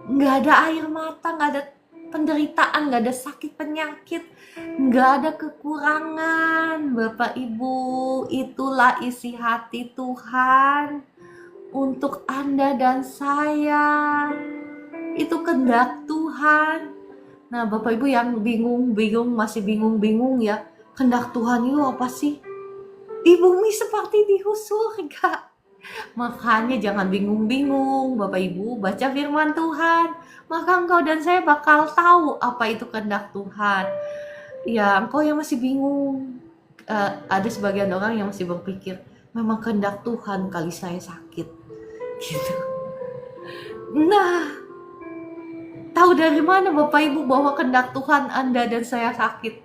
Nggak ada air mata, nggak ada penderitaan, nggak ada sakit penyakit, nggak ada kekurangan. Bapak Ibu, itulah isi hati Tuhan untuk Anda dan saya. Itu kehendak Tuhan. Nah, Bapak Ibu yang masih bingung ya, kehendak Tuhan itu apa sih? Di bumi seperti di surga. Makanya jangan bingung-bingung, Bapak Ibu, baca firman Tuhan. Maka engkau dan saya bakal tahu apa itu kehendak Tuhan. Ya, engkau yang masih bingung, ada sebagian orang yang masih berpikir, memang kehendak Tuhan kali saya sakit. Gitu. Nah, tahu dari mana Bapak Ibu bahwa kehendak Tuhan Anda dan saya sakit?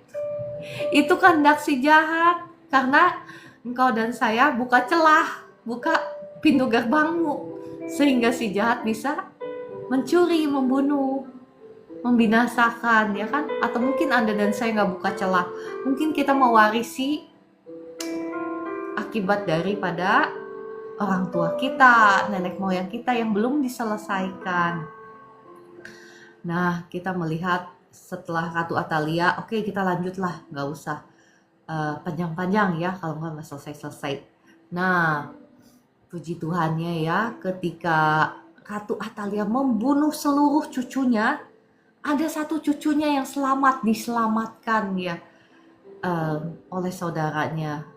Itu kehendak si jahat. Karena engkau dan saya buka celah, buka pintu gerbangmu, sehingga si jahat bisa mencuri, membunuh, membinasakan, ya kan? Atau mungkin Anda dan saya nggak buka celah. Mungkin kita mewarisi akibat daripada orang tua kita, nenek moyang kita yang belum diselesaikan. Nah, kita melihat setelah Ratu Atalia, oke, kita lanjutlah, nggak usah panjang-panjang ya kalau nggak selesai-selesai. Nah, puji Tuhannya ya, ketika Ratu Atalia membunuh seluruh cucunya, ada satu cucunya yang diselamatkan ya oleh saudaranya.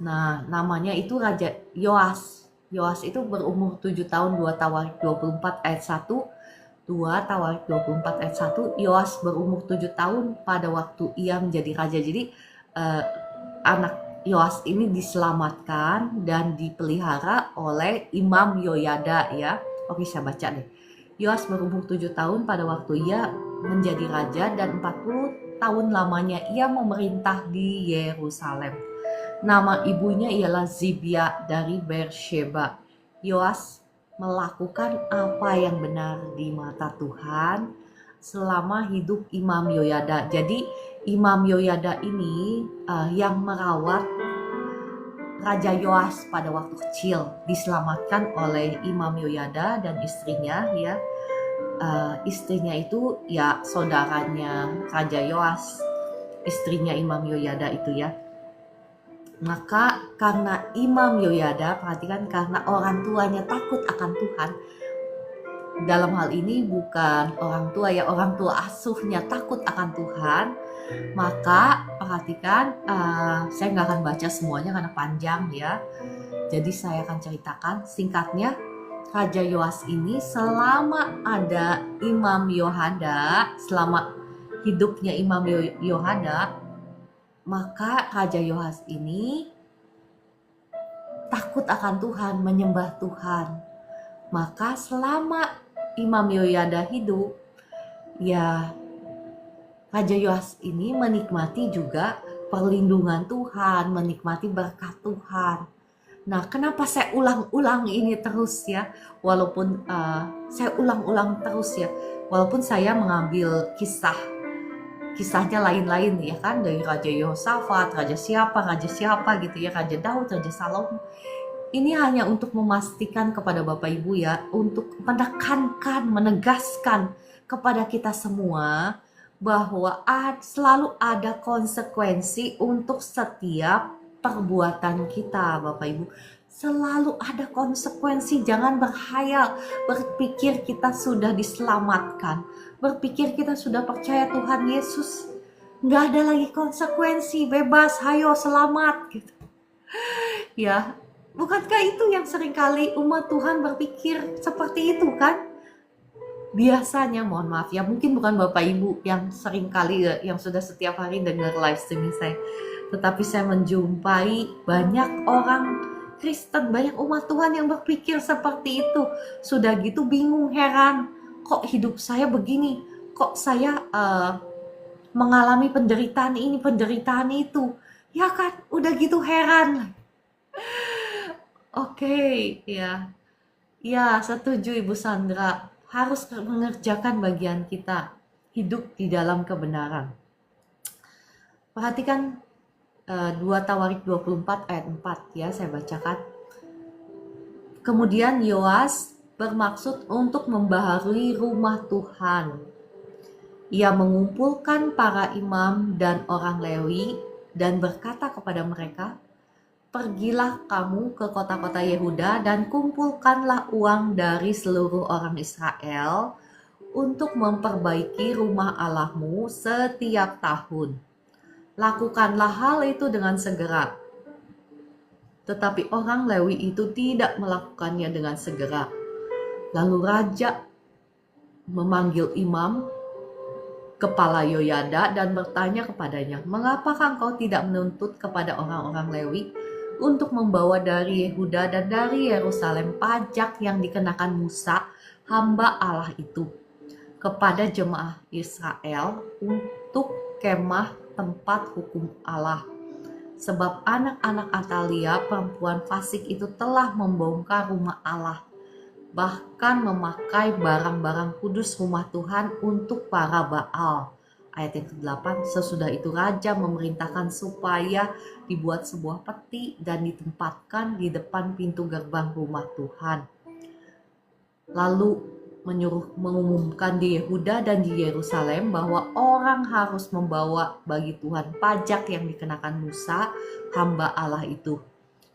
Nah, namanya itu Raja Yoas. Yoas itu berumur 7 tahun, 2 Tawarik 24 ayat 1. 2 Tawarik 24 ayat 1, Yoas berumur 7 tahun pada waktu ia menjadi raja. Jadi anak Yoas ini diselamatkan dan dipelihara oleh Imam Yoyada ya. Oke, saya baca deh. Yoas berumur 7 tahun pada waktu ia menjadi raja dan 40 tahun lamanya ia memerintah di Yerusalem. Nama ibunya ialah Zibia dari Beersheba. Yoas melakukan apa yang benar di mata Tuhan selama hidup Imam Yoyada. Jadi Imam Yoyada ini yang merawat Raja Yoas pada waktu kecil, diselamatkan oleh Imam Yoyada dan istrinya ya. Istrinya itu ya saudaranya Raja Yoas, istrinya Imam Yoyada itu ya. Maka karena Imam Yoyada, perhatikan, karena orang tuanya takut akan Tuhan. Dalam hal ini bukan orang tua ya, orang tua asuhnya takut akan Tuhan. Maka perhatikan, saya nggak akan baca semuanya karena panjang ya. Jadi saya akan ceritakan singkatnya. Raja Yoas ini selama ada Imam Yoyada, selama hidupnya Imam Yoyada, maka Raja Yoas ini takut akan Tuhan, menyembah Tuhan. Maka selama Imam Yoyada hidup, ya Raja Yoas ini menikmati juga perlindungan Tuhan, menikmati berkat Tuhan. Nah, kenapa saya ulang-ulang ini terus ya? Walaupun saya ulang-ulang terus ya, walaupun saya mengambil kisahnya lain-lain ya kan, dari Raja Yehosafat, raja siapa gitu ya, Raja Daud, Raja Salomo. Ini hanya untuk memastikan kepada Bapak Ibu ya, untuk menekankan, menegaskan kepada kita semua bahwa selalu ada konsekuensi untuk setiap perbuatan kita, Bapak Ibu. Selalu ada konsekuensi, jangan berhayal, berpikir kita sudah diselamatkan, berpikir kita sudah percaya Tuhan Yesus, nggak ada lagi konsekuensi, bebas, hayo selamat gitu. Ya, bukankah itu yang seringkali umat Tuhan berpikir seperti itu kan? Biasanya, mohon maaf ya, mungkin bukan Bapak Ibu yang seringkali yang sudah setiap hari dengar live streaming saya, tetapi saya menjumpai banyak orang Kristen, banyak umat Tuhan yang berpikir seperti itu. Sudah gitu bingung, heran, kok hidup saya begini, kok saya mengalami penderitaan ini, penderitaan itu. Ya kan, udah gitu heran. Oke, ya. Ya, setuju Ibu Sandra. Harus mengerjakan bagian kita. Hidup di dalam kebenaran. Perhatikan 2 Tawarik 24 ayat 4 ya, saya bacakan. Kemudian Yoas bermaksud untuk membaharui rumah Tuhan. Ia mengumpulkan para imam dan orang Lewi dan berkata kepada mereka, "Pergilah kamu ke kota-kota Yehuda dan kumpulkanlah uang dari seluruh orang Israel untuk memperbaiki rumah Allahmu setiap tahun. Lakukanlah hal itu dengan segera." Tetapi orang Lewi itu tidak melakukannya dengan segera. Lalu raja memanggil imam, kepala Yoyada, dan bertanya kepadanya, "Mengapakah engkau tidak menuntut kepada orang-orang Lewi untuk membawa dari Yehuda dan dari Yerusalem pajak yang dikenakan Musa, hamba Allah itu, kepada jemaah Israel untuk kemah tempat hukum Allah? Sebab anak-anak Atalia, perempuan fasik itu telah membongkar rumah Allah, bahkan memakai barang-barang kudus rumah Tuhan untuk para Baal." Ayat yang ke-8, sesudah itu raja memerintahkan supaya dibuat sebuah peti dan ditempatkan di depan pintu gerbang rumah Tuhan. Lalu mengumumkan di Yehuda dan di Yerusalem bahwa orang harus membawa bagi Tuhan pajak yang dikenakan Musa, hamba Allah itu,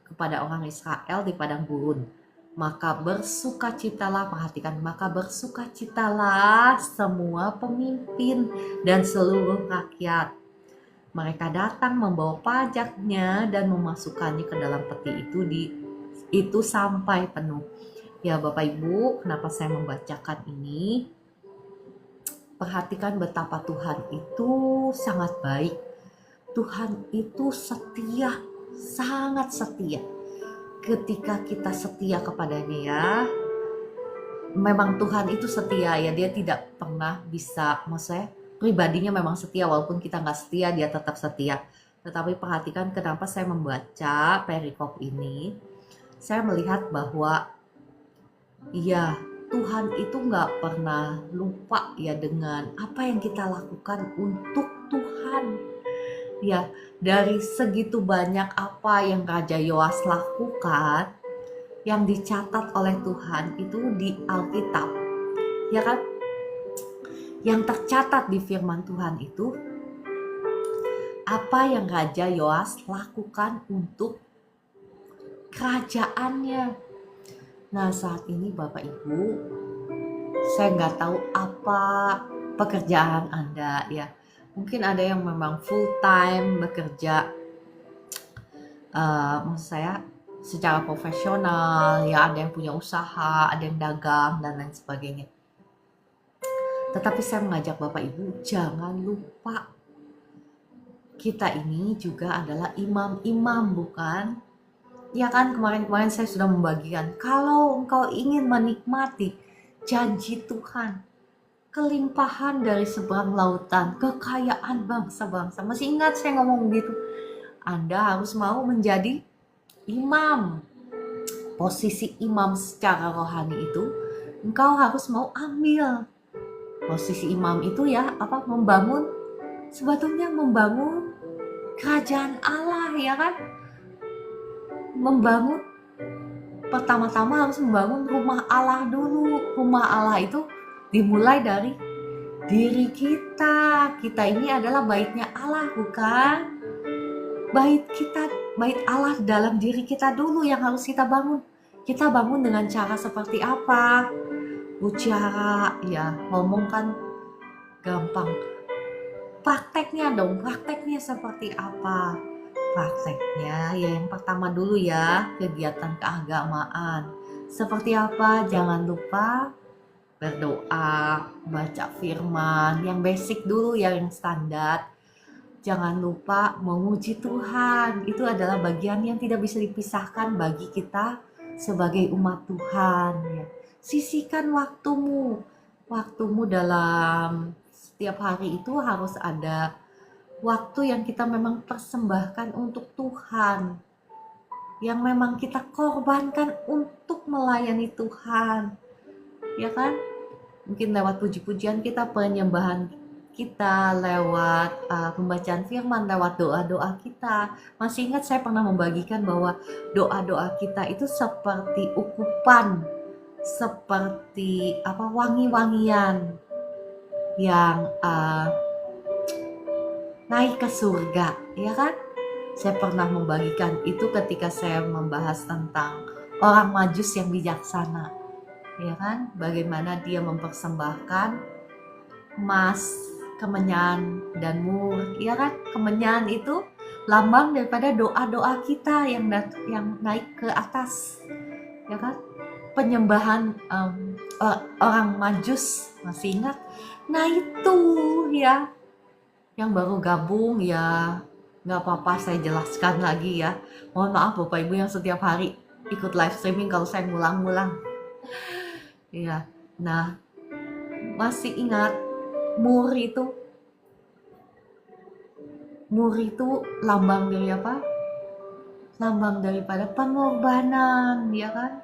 kepada orang Israel di padang gurun. Maka bersukacitalah, perhatikan, maka bersukacitalah semua pemimpin dan seluruh rakyat. Mereka datang membawa pajaknya dan memasukkannya ke dalam peti itu sampai penuh. Ya Bapak Ibu, kenapa saya membacakan ini? Perhatikan betapa Tuhan itu sangat baik. Tuhan itu setia, sangat setia. Ketika kita setia kepadanya ya, memang Tuhan itu setia ya, dia tidak pernah bisa, maksudnya pribadinya memang setia, walaupun kita nggak setia, dia tetap setia. Tetapi perhatikan kenapa saya membaca perikop ini, saya melihat bahwa ya, Tuhan itu nggak pernah lupa ya dengan apa yang kita lakukan untuk Tuhan. Ya, dari segitu banyak apa yang Raja Yoas lakukan, yang dicatat oleh Tuhan itu di Alkitab, ya kan? Yang tercatat di firman Tuhan itu, apa yang Raja Yoas lakukan untuk kerajaannya. Nah, saat ini Bapak Ibu, saya nggak tahu apa pekerjaan Anda ya. Mungkin ada yang memang full time bekerja, maksud saya secara profesional ya, ada yang punya usaha, ada yang dagang dan lain sebagainya. Tetapi saya mengajak Bapak Ibu, jangan lupa kita ini juga adalah imam-imam, bukan? Ya kan, kemarin saya sudah membagikan, kalau engkau ingin menikmati janji Tuhan, kelimpahan dari seberang lautan, kekayaan bangsa-bangsa, masih ingat saya ngomong begitu? Anda harus mau menjadi imam. Posisi imam secara rohani itu, engkau harus mau ambil. Posisi imam itu ya, membangun, sebetulnya membangun kerajaan Allah ya kan? Membangun, pertama-tama harus membangun rumah Allah dulu. Rumah Allah itu dimulai dari diri kita. Kita ini adalah baitnya Allah, bukan? Bait Allah dalam diri kita dulu yang harus kita bangun. Kita bangun dengan cara seperti apa? Bicara, ya ngomong kan gampang. Prakteknya dong, prakteknya seperti apa? Prakteknya ya yang pertama dulu ya, kegiatan keagamaan. Seperti apa? Jangan lupa berdoa, baca firman, yang basic dulu ya, yang standar. Jangan lupa memuji Tuhan. Itu adalah bagian yang tidak bisa dipisahkan bagi kita sebagai umat Tuhan ya. Sisihkan waktumu dalam setiap hari itu harus ada waktu yang kita memang persembahkan untuk Tuhan, yang memang kita korbankan untuk melayani Tuhan, ya kan? Mungkin lewat puji-pujian kita, penyembahan kita, lewat pembacaan firman, lewat doa-doa kita. Masih ingat saya pernah membagikan bahwa doa-doa kita itu seperti ukupan, seperti wangi-wangian yang naik ke surga, ya kan? Saya pernah membagikan itu ketika saya membahas tentang orang Majus yang bijaksana, ya kan? Bagaimana dia mempersembahkan emas, kemenyan, dan mur, ya kan? Kemenyan itu lambang daripada doa-doa kita yang naik ke atas, ya kan? Penyembahan orang Majus, masih ingat? Nah itu ya, yang baru gabung ya nggak apa-apa, saya jelaskan lagi ya. Mohon maaf Bapak Ibu yang setiap hari ikut live streaming kalau saya ngulang-ngulang. Ya, nah masih ingat mur itu lambang dari apa? Lambang daripada pengorbanan, ya kan?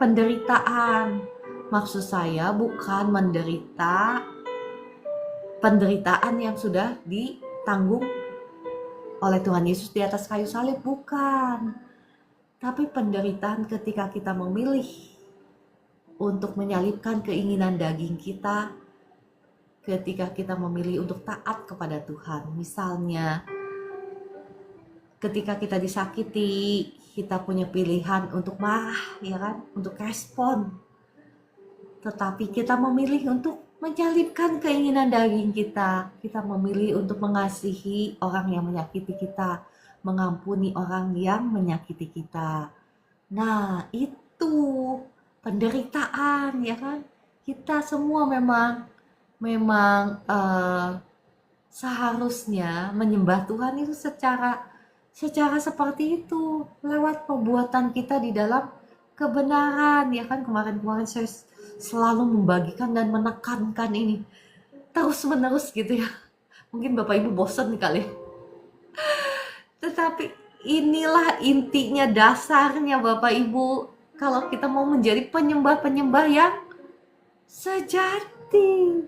Penderitaan. Maksud saya bukan penderitaan yang sudah ditanggung oleh Tuhan Yesus di atas kayu salib, bukan. Tapi penderitaan ketika kita memilih untuk menyalibkan keinginan daging kita, ketika kita memilih untuk taat kepada Tuhan. Misalnya, ketika kita disakiti, kita punya pilihan untuk marah, ya kan? Untuk respon. Tetapi kita memilih untuk menyalibkan keinginan daging kita. Kita memilih untuk mengasihi orang yang menyakiti kita, mengampuni orang yang menyakiti kita. Nah, itu penderitaan, ya kan? Kita semua memang seharusnya menyembah Tuhan itu secara seperti itu, lewat perbuatan kita di dalam kebenaran, ya kan? Kemarin saya selalu membagikan dan menekankan ini terus-menerus gitu ya. Mungkin Bapak Ibu bosan kali. Tetapi inilah intinya, dasarnya Bapak Ibu, kalau kita mau menjadi penyembah-penyembah yang sejati,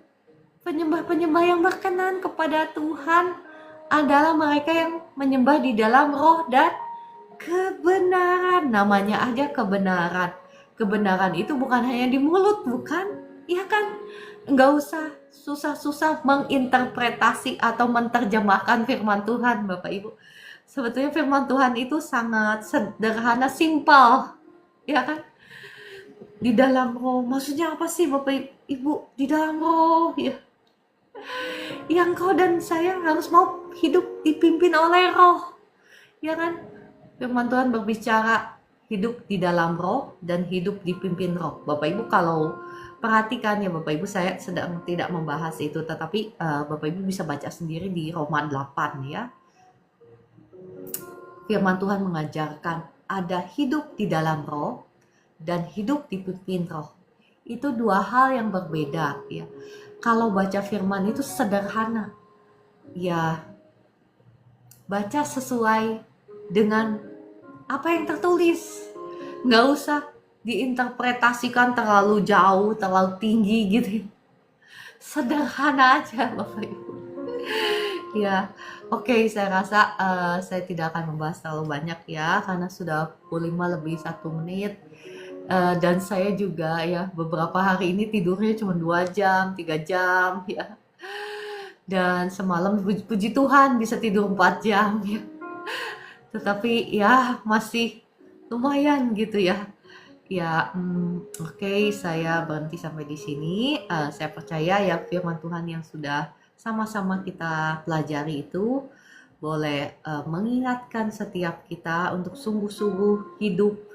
penyembah-penyembah yang berkenan kepada Tuhan adalah mereka yang menyembah di dalam roh dan kebenaran. Namanya aja kebenaran. Kebenaran itu bukan hanya di mulut, bukan? Iya kan? Nggak usah susah-susah menginterpretasi atau menerjemahkan firman Tuhan, Bapak Ibu. Sebetulnya firman Tuhan itu sangat sederhana, simpel. Ya kan? Di dalam roh. Maksudnya apa sih Bapak Ibu? Di dalam roh, ya. Yang kau dan saya harus mau hidup dipimpin oleh roh. Ya kan? Firman Tuhan berbicara hidup di dalam roh dan hidup dipimpin roh. Bapak Ibu kalau perhatikan ya Bapak Ibu, saya sedang tidak membahas itu, tetapi Bapak Ibu bisa baca sendiri di Roma 8 ya. Firman Tuhan mengajarkan ada hidup di dalam roh dan hidup dipimpin roh. Itu dua hal yang berbeda ya. Kalau baca firman itu sederhana. Ya, baca sesuai dengan apa yang tertulis, nggak usah diinterpretasikan terlalu jauh, terlalu tinggi gitu. Sederhana aja Bapak Ibu. Ya, oke, saya rasa saya tidak akan membahas terlalu banyak ya, karena sudah 45 lebih 1 menit. Dan saya juga ya beberapa hari ini tidurnya cuma 2 jam, 3 jam ya. Dan semalam puji Tuhan bisa tidur 4 jam ya. Tetapi ya masih lumayan gitu ya. Ya, oke, saya berhenti sampai di sini. Saya percaya ya firman Tuhan yang sudah sama-sama kita pelajari itu boleh mengingatkan setiap kita untuk sungguh-sungguh hidup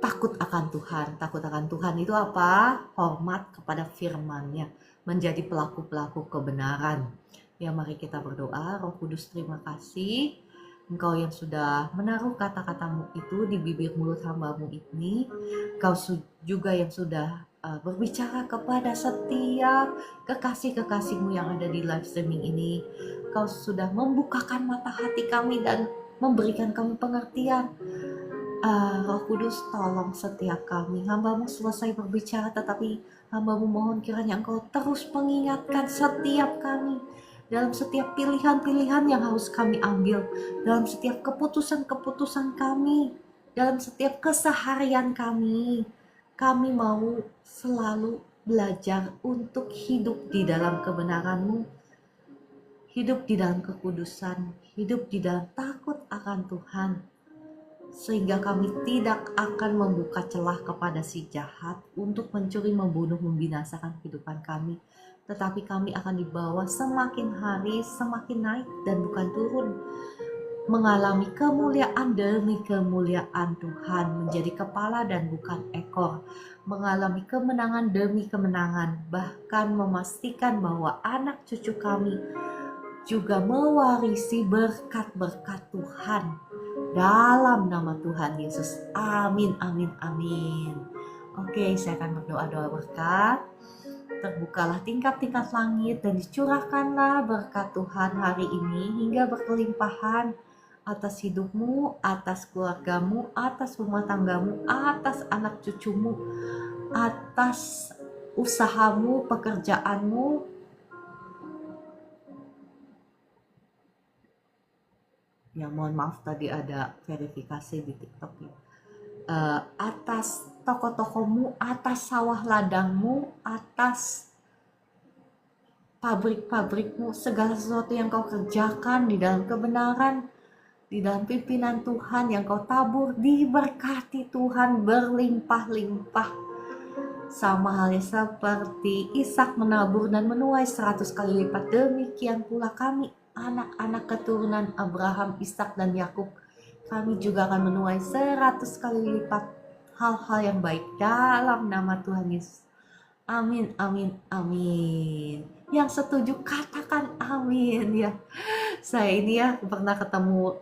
takut akan Tuhan. Takut akan Tuhan itu apa? Hormat kepada firman-Nya, menjadi pelaku-pelaku kebenaran. Ya, mari kita berdoa. Roh Kudus, terima kasih Engkau yang sudah menaruh kata-katamu itu di bibir mulut hamba-Mu ini. Engkau juga yang sudah berbicara kepada setiap kekasih-kekasihmu yang ada di live streaming ini. Kau sudah membukakan mata hati kami dan memberikan kami pengertian. Roh Kudus, tolong setiap kami. Hamba-Mu selesai berbicara, tetapi hamba-Mu mohon kiranya Engkau terus mengingatkan setiap kami dalam setiap pilihan-pilihan yang harus kami ambil, dalam setiap keputusan-keputusan kami, dalam setiap keseharian kami. Kami mau selalu belajar untuk hidup di dalam kebenaran-Mu, hidup di dalam kekudusan, hidup di dalam takut akan Tuhan, sehingga kami tidak akan membuka celah kepada si jahat untuk mencuri, membunuh, membinasakan kehidupan kami, tetapi kami akan dibawa semakin hari semakin naik dan bukan turun, mengalami kemuliaan demi kemuliaan Tuhan, menjadi kepala dan bukan ekor, mengalami kemenangan demi kemenangan, bahkan memastikan bahwa anak cucu kami juga mewarisi berkat-berkat Tuhan dalam nama Tuhan Yesus. Amin, amin, amin. Oke, saya akan berdoa-doa berkat. Terbukalah tingkap-tingkap langit dan dicurahkanlah berkat Tuhan hari ini hingga berkelimpahan atas hidupmu, atas keluargamu, atas rumah tanggamu, atas anak cucumu, atas usahamu, pekerjaanmu. Ya, mohon maaf tadi ada verifikasi di TikTok ya. Atas toko-tokomu, atas sawah ladangmu, atas pabrik-pabrikmu, segala sesuatu yang kau kerjakan di dalam kebenaran, di dalam pimpinan Tuhan yang kau tabur, diberkati Tuhan berlimpah-limpah. Sama halnya seperti Ishak menabur dan menuai 100 kali lipat, demikian pula kami, anak-anak keturunan Abraham, Ishak dan Yakub, kami juga akan menuai 100 kali lipat hal-hal yang baik dalam nama Tuhan Yesus. Amin, amin, amin. Yang setuju katakan amin ya. Saya ini ya pernah ketemu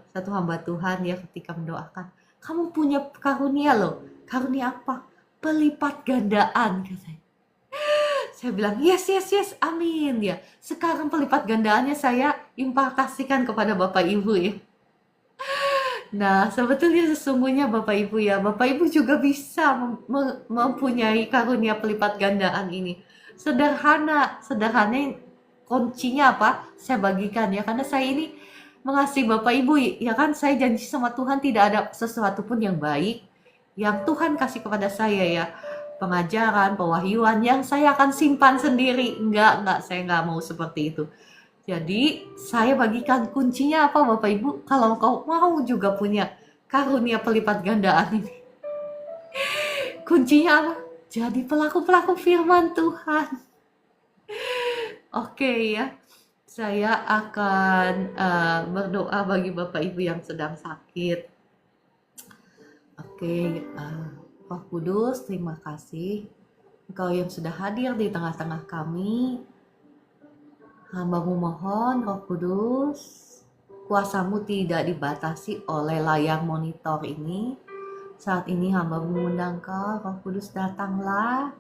satu hamba Tuhan ya, ketika mendoakan, kamu punya karunia loh. Karunia apa? Pelipat gandaan, katanya. Saya bilang yes, amin ya. Sekarang pelipat gandaannya saya impartasikan kepada Bapak Ibu ya. Nah, sebetulnya sesungguhnya Bapak Ibu ya, Bapak Ibu juga bisa mempunyai karunia pelipat gandaan ini. Sederhananya kuncinya apa? Saya bagikan ya, karena saya ini mengasihi Bapak Ibu ya kan, saya janji sama Tuhan tidak ada sesuatu pun yang baik yang Tuhan kasih kepada saya ya, pengajaran, pewahyuan yang saya akan simpan sendiri. Enggak, saya enggak mau seperti itu. Jadi saya bagikan kuncinya apa Bapak Ibu, kalau kau mau juga punya karunia pelipat gandaan ini. Kuncinya apa? Jadi pelaku-pelaku firman Tuhan. Oke ya, saya akan berdoa bagi Bapak Ibu yang sedang sakit. Oke, Roh Kudus, terima kasih Engkau yang sudah hadir di tengah-tengah kami. Hamba-Mu mohon, Roh Kudus, kuasa-Mu tidak dibatasi oleh layar monitor ini. Saat ini hamba-Mu mengundang Kau, Roh Kudus, datanglah,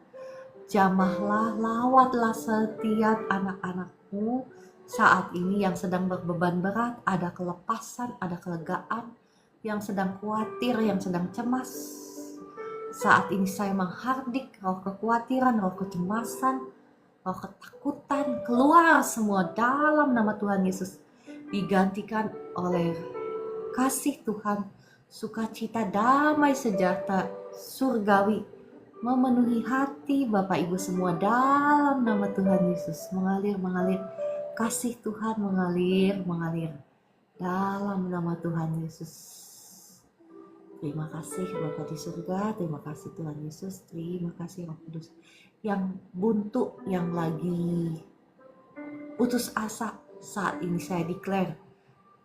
jamahlah, lawatlah setiap anak-anak-Mu saat ini yang sedang berbeban berat, ada kelepasan, ada kelegaan, yang sedang khawatir, yang sedang cemas. Saat ini saya menghardik roh kekhawatiran, roh kecemasan, roh ketakutan, keluar semua dalam nama Tuhan Yesus. Digantikan oleh kasih Tuhan, sukacita, damai, sejahtera, surgawi, memenuhi hati Bapak Ibu semua dalam nama Tuhan Yesus. Mengalir, kasih Tuhan mengalir dalam nama Tuhan Yesus. Terima kasih Bapa di surga, terima kasih Tuhan Yesus, terima kasih Roh Kudus. Yang buntu, yang lagi putus asa, saat ini saya declare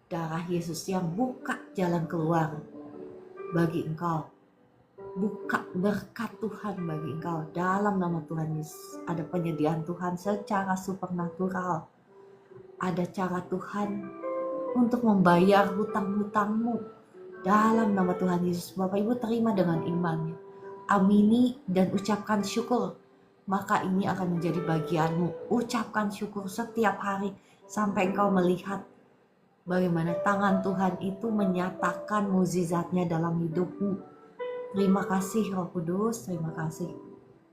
darah Yesus yang buka jalan keluar bagi engkau. Buka berkat Tuhan bagi engkau dalam nama Tuhan Yesus. Ada penyediaan Tuhan secara supernatural. Ada cara Tuhan untuk membayar hutang-hutangmu dalam nama Tuhan Yesus. Bapak Ibu terima dengan imannya. amini dan ucapkan syukur. Maka ini akan menjadi bagianmu. Ucapkan syukur setiap hari sampai engkau melihat bagaimana tangan Tuhan itu menyatakan mukjizatnya dalam hidupmu. Terima kasih Roh Kudus, terima kasih.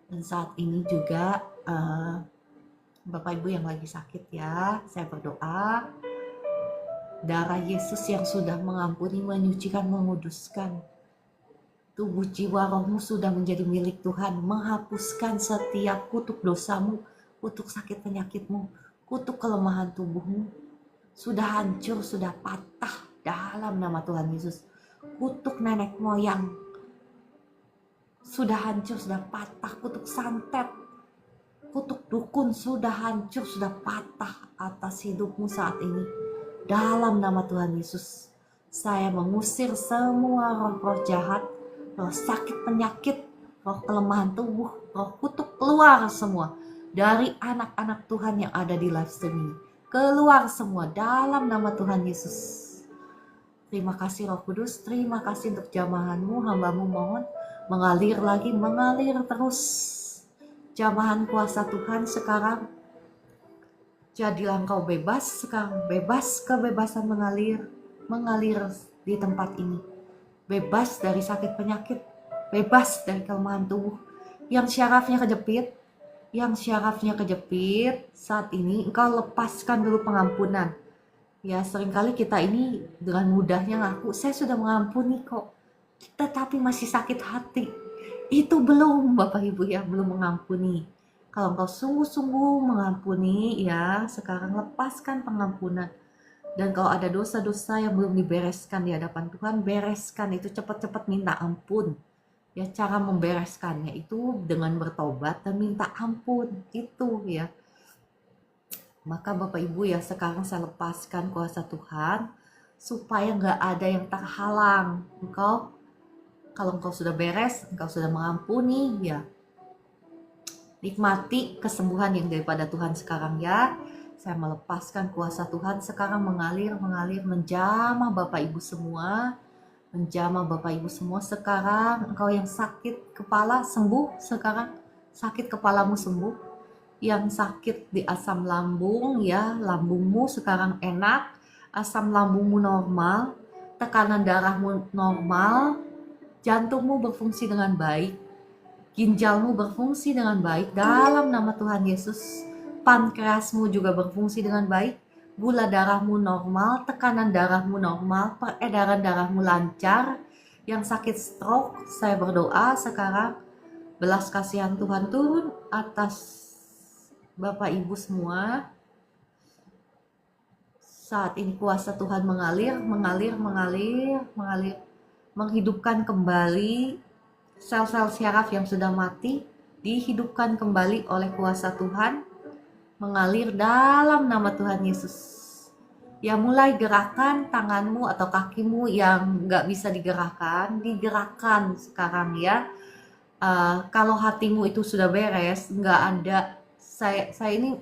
Dan saat ini juga Bapak Ibu yang lagi sakit ya, saya berdoa darah Yesus yang sudah mengampuni, menyucikan, menguduskan tubuh, jiwa, rohmu sudah menjadi milik Tuhan, menghapuskan setiap kutuk dosamu, kutuk sakit penyakitmu, kutuk kelemahan tubuhmu, sudah hancur, sudah patah dalam nama Tuhan Yesus. Kutuk nenek moyang sudah hancur, sudah patah, kutuk santet, kutuk dukun sudah hancur, sudah patah atas hidupmu saat ini. Dalam nama Tuhan Yesus, saya mengusir semua roh-roh jahat, roh sakit penyakit, roh kelemahan tubuh, roh kutuk, keluar semua dari anak-anak Tuhan yang ada di live stream ini. Keluar semua dalam nama Tuhan Yesus. Terima kasih Roh Kudus, terima kasih untuk jamahanmu, hambamu mohon mengalir lagi, mengalir terus. Jamahan kuasa Tuhan sekarang, jadilah engkau bebas sekarang, bebas, kebebasan mengalir di tempat ini. Bebas dari sakit penyakit, bebas dari kelemahan tubuh. Yang syarafnya kejepit, saat ini engkau lepaskan dulu pengampunan. Ya, seringkali kita ini dengan mudahnya ngaku, saya sudah mengampuni kok, tetapi masih sakit hati. Itu belum Bapak Ibu ya, belum mengampuni. Kalau engkau sungguh-sungguh mengampuni ya, sekarang lepaskan pengampunan. Dan kalau ada dosa-dosa yang belum dibereskan di hadapan Tuhan, bereskan itu, cepat-cepat minta ampun. Ya, cara membereskannya itu dengan bertobat dan minta ampun, itu ya. Maka Bapak Ibu ya, sekarang saya lepaskan kuasa Tuhan supaya nggak ada yang terhalang. Kalau engkau sudah beres, engkau sudah mengampuni ya, nikmati kesembuhan yang daripada Tuhan sekarang ya. Saya melepaskan kuasa Tuhan sekarang mengalir, menjamah Bapak Ibu semua. Sekarang engkau yang sakit kepala sembuh sekarang. Sakit kepalamu sembuh. Yang sakit di asam lambung ya, lambungmu sekarang enak. Asam lambungmu normal. Tekanan darahmu normal. Jantungmu berfungsi dengan baik. Ginjalmu berfungsi dengan baik dalam nama Tuhan Yesus. Pankreasmu juga berfungsi dengan baik, gula darahmu normal, tekanan darahmu normal, peredaran darahmu lancar. Yang sakit stroke, saya berdoa sekarang belas kasihan Tuhan turun atas Bapak Ibu semua. Saat ini kuasa Tuhan mengalir, menghidupkan kembali sel-sel syaraf yang sudah mati, dihidupkan kembali oleh kuasa Tuhan. Mengalir dalam nama Tuhan Yesus. Ya, mulai gerakan tanganmu atau kakimu yang nggak bisa digerakkan sekarang ya. Kalau hatimu itu sudah beres, nggak ada. Saya ini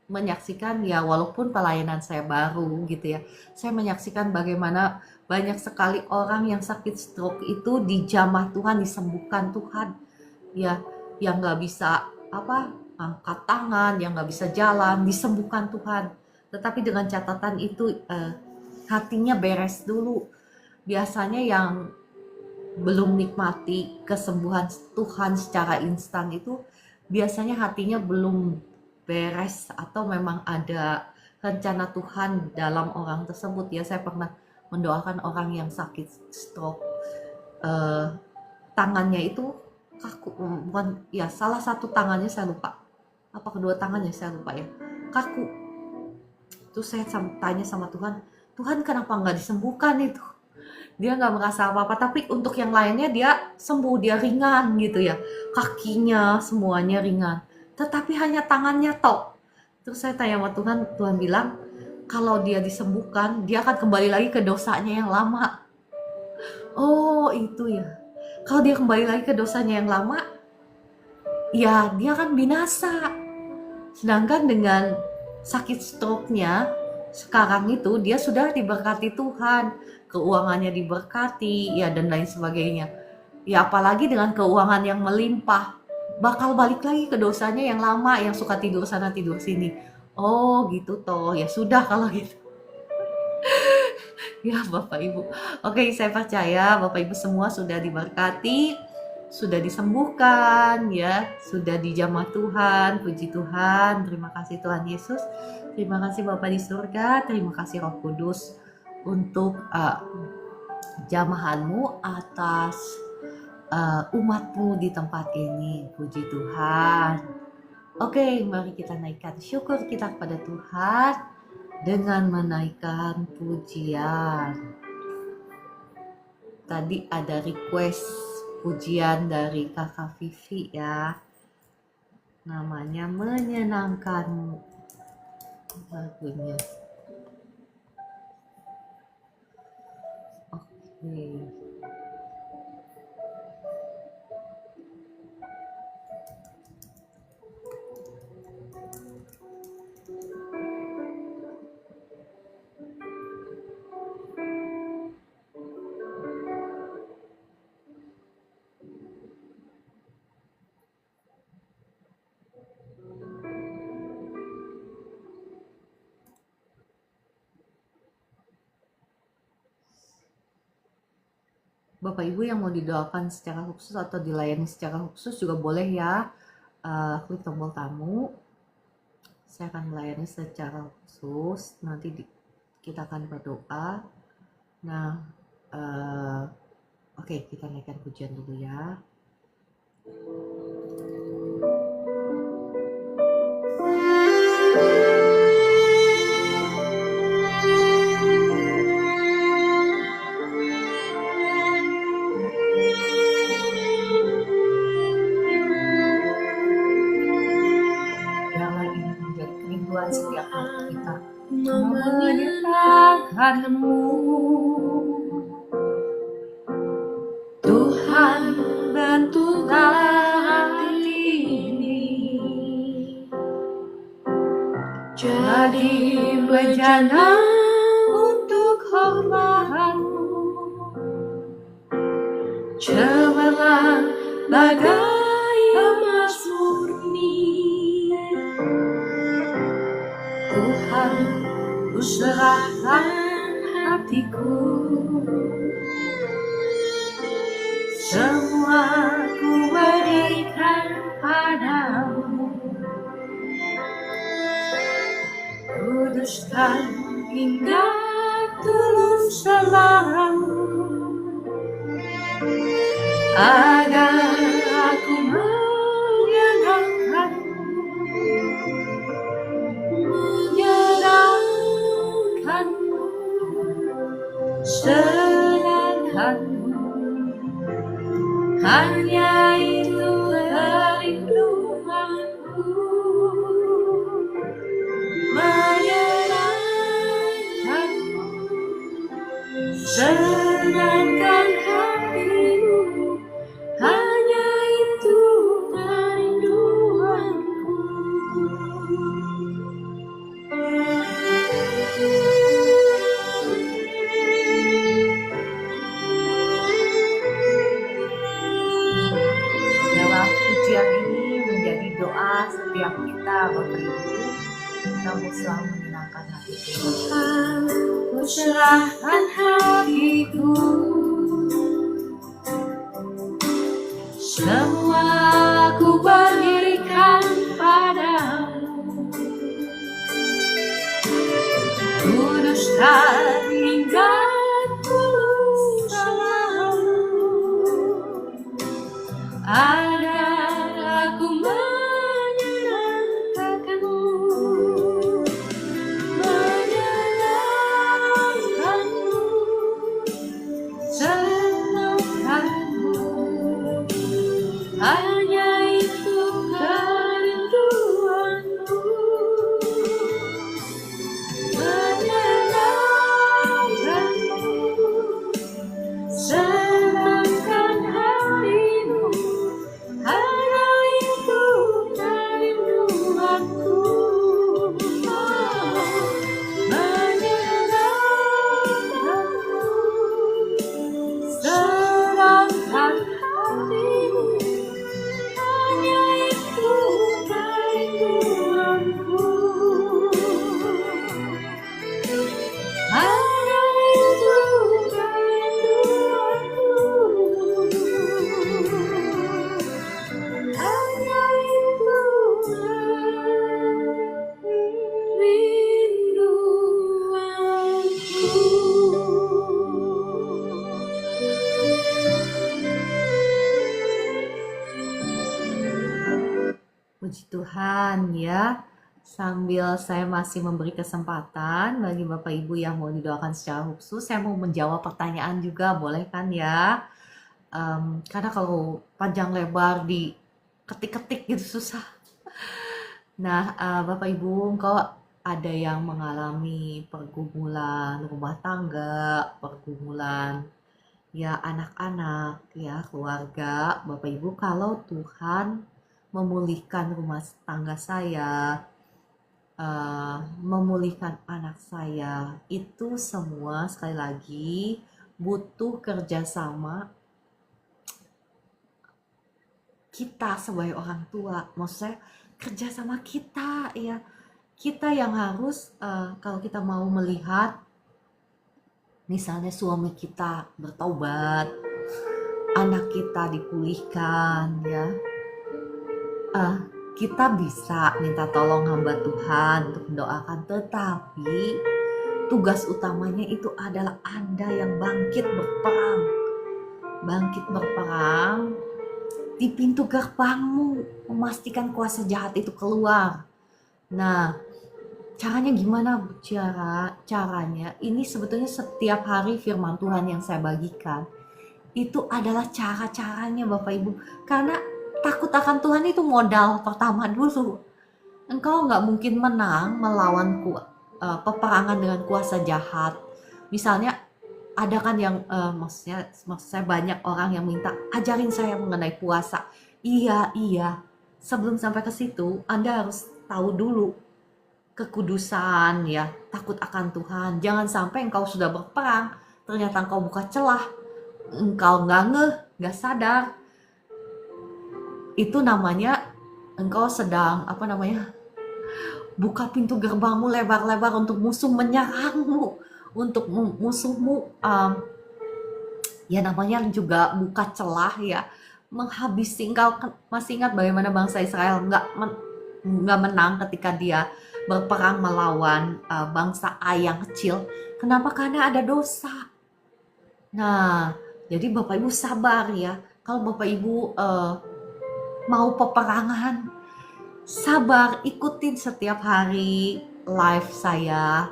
menyaksikan ya, walaupun pelayanan saya baru gitu ya, saya menyaksikan bagaimana banyak sekali orang yang sakit stroke itu dijamah Tuhan, disembuhkan Tuhan ya, yang nggak bisa angkat tangan, yang nggak bisa jalan, disembuhkan Tuhan. Tetapi dengan catatan itu hatinya beres dulu. Biasanya yang belum nikmati kesembuhan Tuhan secara instan itu biasanya hatinya belum beres, atau memang ada rencana Tuhan dalam orang tersebut ya. Saya pernah mendoakan orang yang sakit stroke, tangannya itu kaku, bukan ya, salah satu tangannya saya lupa, apa kedua tangannya saya lupa ya, kaku. Terus saya tanya sama Tuhan, Tuhan kenapa nggak disembuhkan itu? Dia nggak merasa apa-apa, tapi untuk yang lainnya dia sembuh, dia ringan gitu ya, kakinya semuanya ringan, tetapi hanya tangannya tok. Terus saya tanya sama Tuhan, Tuhan bilang kalau dia disembuhkan, dia akan kembali lagi ke dosanya yang lama. Oh itu ya, kalau dia kembali lagi ke dosanya yang lama, ya dia akan binasa. Sedangkan dengan sakit stroke-nya sekarang itu dia sudah diberkati Tuhan, keuangannya diberkati ya, dan lain sebagainya. Ya apalagi dengan keuangan yang melimpah, bakal balik lagi ke dosanya yang lama, yang suka tidur sana tidur sini. Oh gitu toh, ya sudah kalau gitu. Ya Bapak Ibu. Oke, saya percaya Bapak Ibu semua sudah diberkati, sudah disembuhkan ya, sudah dijamah Tuhan, puji Tuhan. Terima kasih Tuhan Yesus. Terima kasih Bapa di surga, terima kasih Roh Kudus untuk jamahanmu atas umatmu di tempat ini. Puji Tuhan. Oke, mari kita naikkan syukur kita kepada Tuhan dengan menaikkan pujian. Tadi ada request pujian dari Kakak Vivi ya. Namanya Menyenangkanmu. Lagunya. Oke. Bapak Ibu yang mau didoakan secara khusus atau dilayani secara khusus juga boleh ya. Klik tombol tamu. Saya akan melayani secara khusus. Nanti kita akan berdoa. Nah, oke, kita naikkan pujian dulu ya. Setiap waktu kita menyenangkanmu, Tuhan bentuklah hati ini jadi bejana untuk hormatmu, cemerlang bagai emas murni. Tuhan, ku serahkan hatiku, semua ku berikan padamu. Kuduskan hingga tulus selalu, agar aku menyenangkanmu. Senangkanmu, hanya itu kerinduanku. Menyenangkanmu, senangkan hatimu, hanya itu kerinduanku. Pujian ini menjadi doa setiap kita, Bapak Ibu. Kita mau selalu menyenangkan hati Tuhan. Ku serahkan hatiku, semua ku berikan padamu. Kuduskan hingga tulus selalu, agar aku menyenangkanmu. Menyenangkanmu, senangkanmu, hanya itu kerinduanku. Menyenangkanmu, sambil saya masih memberi kesempatan bagi Bapak Ibu yang mau didoakan secara khusus, saya mau menjawab pertanyaan juga, boleh kan ya? Karena kalau panjang lebar di ketik-ketik gitu susah. Nah, Bapak Ibu, engkau ada yang mengalami pergumulan rumah tangga, pergumulan ya anak-anak, ya keluarga, Bapak Ibu, kalau Tuhan memulihkan rumah tangga saya, memulihkan anak saya, itu semua sekali lagi butuh kerjasama kita sebagai orang tua. Maksud saya kerjasama kita ya, kita yang harus kalau kita mau melihat misalnya suami kita bertobat, anak kita dipulihkan ya, kita bisa minta tolong hamba Tuhan untuk mendoakan, tetapi tugas utamanya itu adalah Anda yang bangkit berperang di pintu gerbangmu, memastikan kuasa jahat itu keluar. Nah, caranya gimana? Caranya ini sebetulnya setiap hari firman Tuhan yang saya bagikan itu adalah cara-caranya Bapak Ibu, karena takut akan Tuhan itu modal pertama dulu. Engkau nggak mungkin menang melawan peperangan dengan kuasa jahat. Misalnya ada kan yang maksud saya banyak orang yang minta ajarin saya mengenai puasa. Iya. Sebelum sampai ke situ, Anda harus tahu dulu kekudusan ya, takut akan Tuhan. Jangan sampai engkau sudah berperang, ternyata engkau buka celah, engkau nggak sadar. Itu namanya engkau sedang buka pintu gerbangmu lebar-lebar untuk musuh menyerangmu, untuk musuhmu ya namanya juga buka celah ya, menghabisi. Engkau masih ingat bagaimana bangsa Israel nggak menang ketika dia berperang melawan bangsa Ai yang kecil. Kenapa? Karena ada dosa. Nah, jadi Bapak Ibu sabar ya. Kalau Bapak Ibu mau peperangan, sabar, ikutin setiap hari live saya.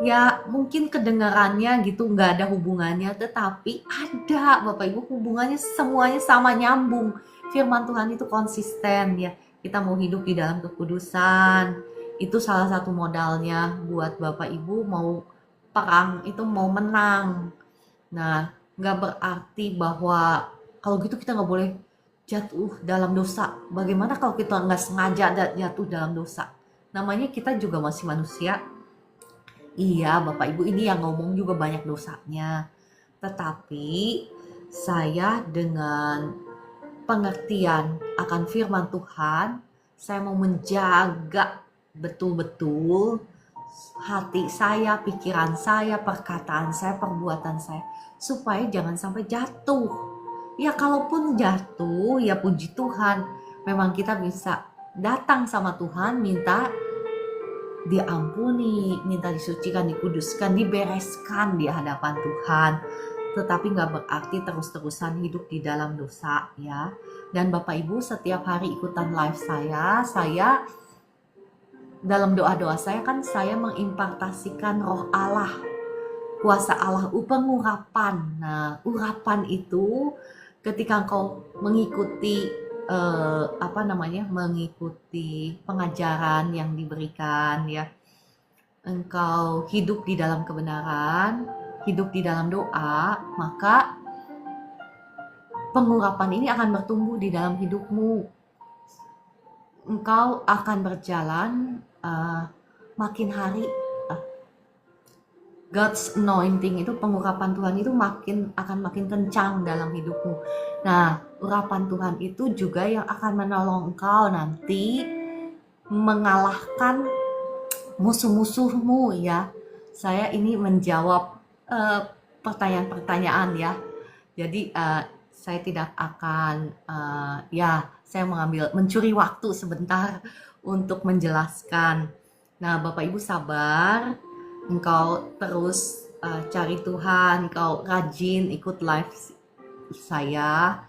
Ya mungkin kedengarannya gitu nggak ada hubungannya, tetapi ada Bapak Ibu, hubungannya semuanya sama, nyambung. Firman Tuhan itu konsisten ya. Kita mau hidup di dalam kekudusan, itu salah satu modalnya buat Bapak Ibu mau perang itu, mau menang. Nah, nggak berarti bahwa kalau gitu kita nggak boleh jatuh dalam dosa. Bagaimana kalau kita nggak sengaja jatuh dalam dosa? Namanya kita juga masih manusia. Iya, Bapak Ibu, ini yang ngomong juga banyak dosanya. Tetapi saya dengan pengertian akan firman Tuhan, saya mau menjaga betul-betul hati saya, pikiran saya, perkataan saya, perbuatan saya, supaya jangan sampai jatuh. Ya kalaupun jatuh, ya puji Tuhan, memang kita bisa datang sama Tuhan, minta diampuni, minta disucikan, dikuduskan, dibereskan di hadapan Tuhan. Tetapi nggak berarti terus-terusan hidup di dalam dosa ya. Dan Bapak Ibu setiap hari ikutan live saya dalam doa-doa saya kan saya mengimpartasikan roh Allah, kuasa Allah, pengurapan. Nah, urapan itu ketika engkau mengikuti mengikuti pengajaran yang diberikan ya, engkau hidup di dalam kebenaran, hidup di dalam doa, maka pengurapan ini akan bertumbuh di dalam hidupmu. Engkau akan berjalan makin hari. God's anointing itu, pengurapan Tuhan itu akan makin kencang dalam hidupmu. Nah, urapan Tuhan itu juga yang akan menolong engkau nanti mengalahkan musuh-musuhmu ya. Saya ini menjawab pertanyaan-pertanyaan ya. Jadi saya tidak akan saya mencuri waktu sebentar untuk menjelaskan. Nah, Bapak Ibu sabar. Engkau terus cari Tuhan, engkau rajin ikut live saya,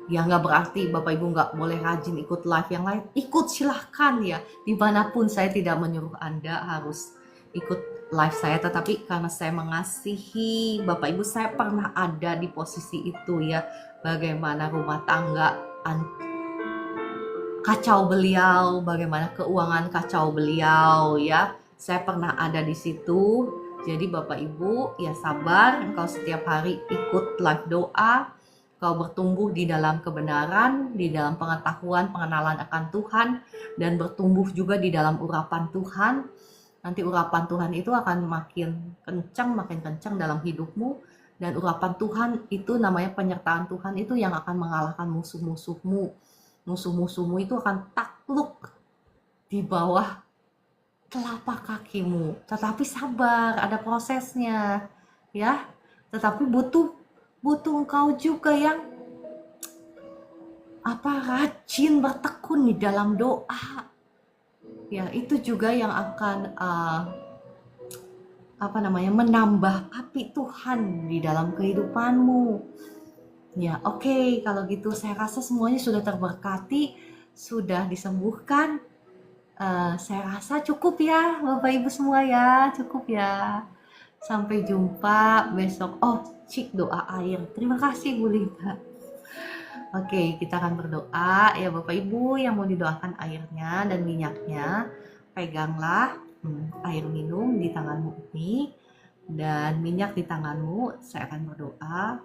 Ya nggak berarti Bapak Ibu nggak boleh rajin ikut live yang lain. Ikut silahkan ya. Dimanapun saya tidak menyuruh Anda harus ikut live saya. Tetapi karena saya mengasihi Bapak Ibu, saya pernah ada di posisi itu ya. Bagaimana rumah tangga kacau beliau, bagaimana keuangan kacau beliau ya. Saya pernah ada di situ. Jadi Bapak Ibu ya sabar, engkau setiap hari ikut live doa, kau bertumbuh di dalam kebenaran, di dalam pengetahuan, pengenalan akan Tuhan, dan bertumbuh juga di dalam urapan Tuhan. Nanti urapan Tuhan itu akan makin kencang dalam hidupmu. Dan urapan Tuhan itu namanya penyertaan Tuhan itu yang akan mengalahkan musuh-musuhmu. Musuh-musuhmu itu akan takluk di bawah telapak kakimu. Tetapi sabar, ada prosesnya ya. Tetapi butuh engkau juga yang rajin bertekun di dalam doa. Ya, itu juga yang akan menambah api Tuhan di dalam kehidupanmu. Ya, oke, kalau gitu saya rasa semuanya sudah terberkati, sudah disembuhkan. Saya rasa cukup ya Bapak Ibu semua ya, cukup ya. Sampai jumpa besok. Oh, cik doa air. Terima kasih Bu Lita. Oke, kita akan berdoa ya Bapak Ibu yang mau didoakan airnya dan minyaknya. Peganglah air minum di tanganmu ini dan minyak di tanganmu. Saya akan berdoa.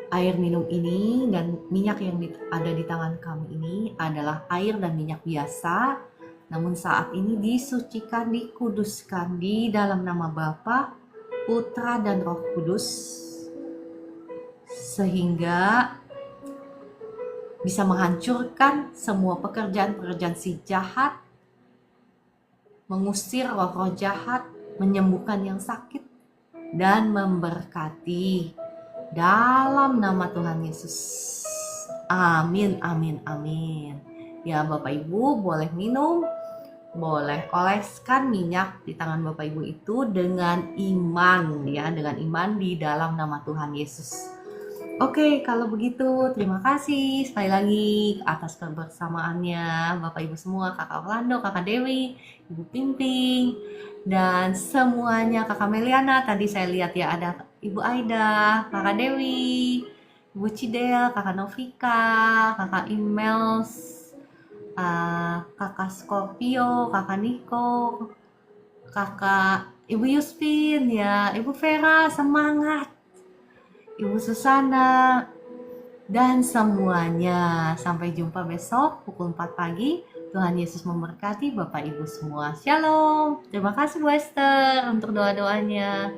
Air minum ini dan minyak yang ada di tangan kami ini adalah air dan minyak biasa, namun saat ini disucikan, dikuduskan di dalam nama Bapa, Putra, dan Roh Kudus, sehingga bisa menghancurkan semua pekerjaan-pekerjaan si jahat, mengusir roh-roh jahat, menyembuhkan yang sakit, dan memberkati. Dalam nama Tuhan Yesus. Amin, amin, amin. Ya Bapak Ibu boleh minum, boleh oleskan minyak di tangan Bapak Ibu itu dengan iman ya, dengan iman di dalam nama Tuhan Yesus. Oke, kalau begitu terima kasih sekali lagi atas kebersamaannya Bapak Ibu semua, Kakak Orlando, Kakak Dewi, Ibu Pimping, dan semuanya, Kakak Meliana. Tadi saya lihat ya ada Ibu Aida, Kakak Dewi, Ibu Cidel, Kakak Novika, Kakak Imels, Kakak Scorpio, Kakak Niko, Kakak Ibu Yuspin ya, Ibu Vera, semangat, Ibu Susana, dan semuanya. Sampai jumpa besok pukul 4 pagi. Tuhan Yesus memberkati Bapak Ibu semua. Shalom. Terima kasih Bu Esther untuk doa-doanya.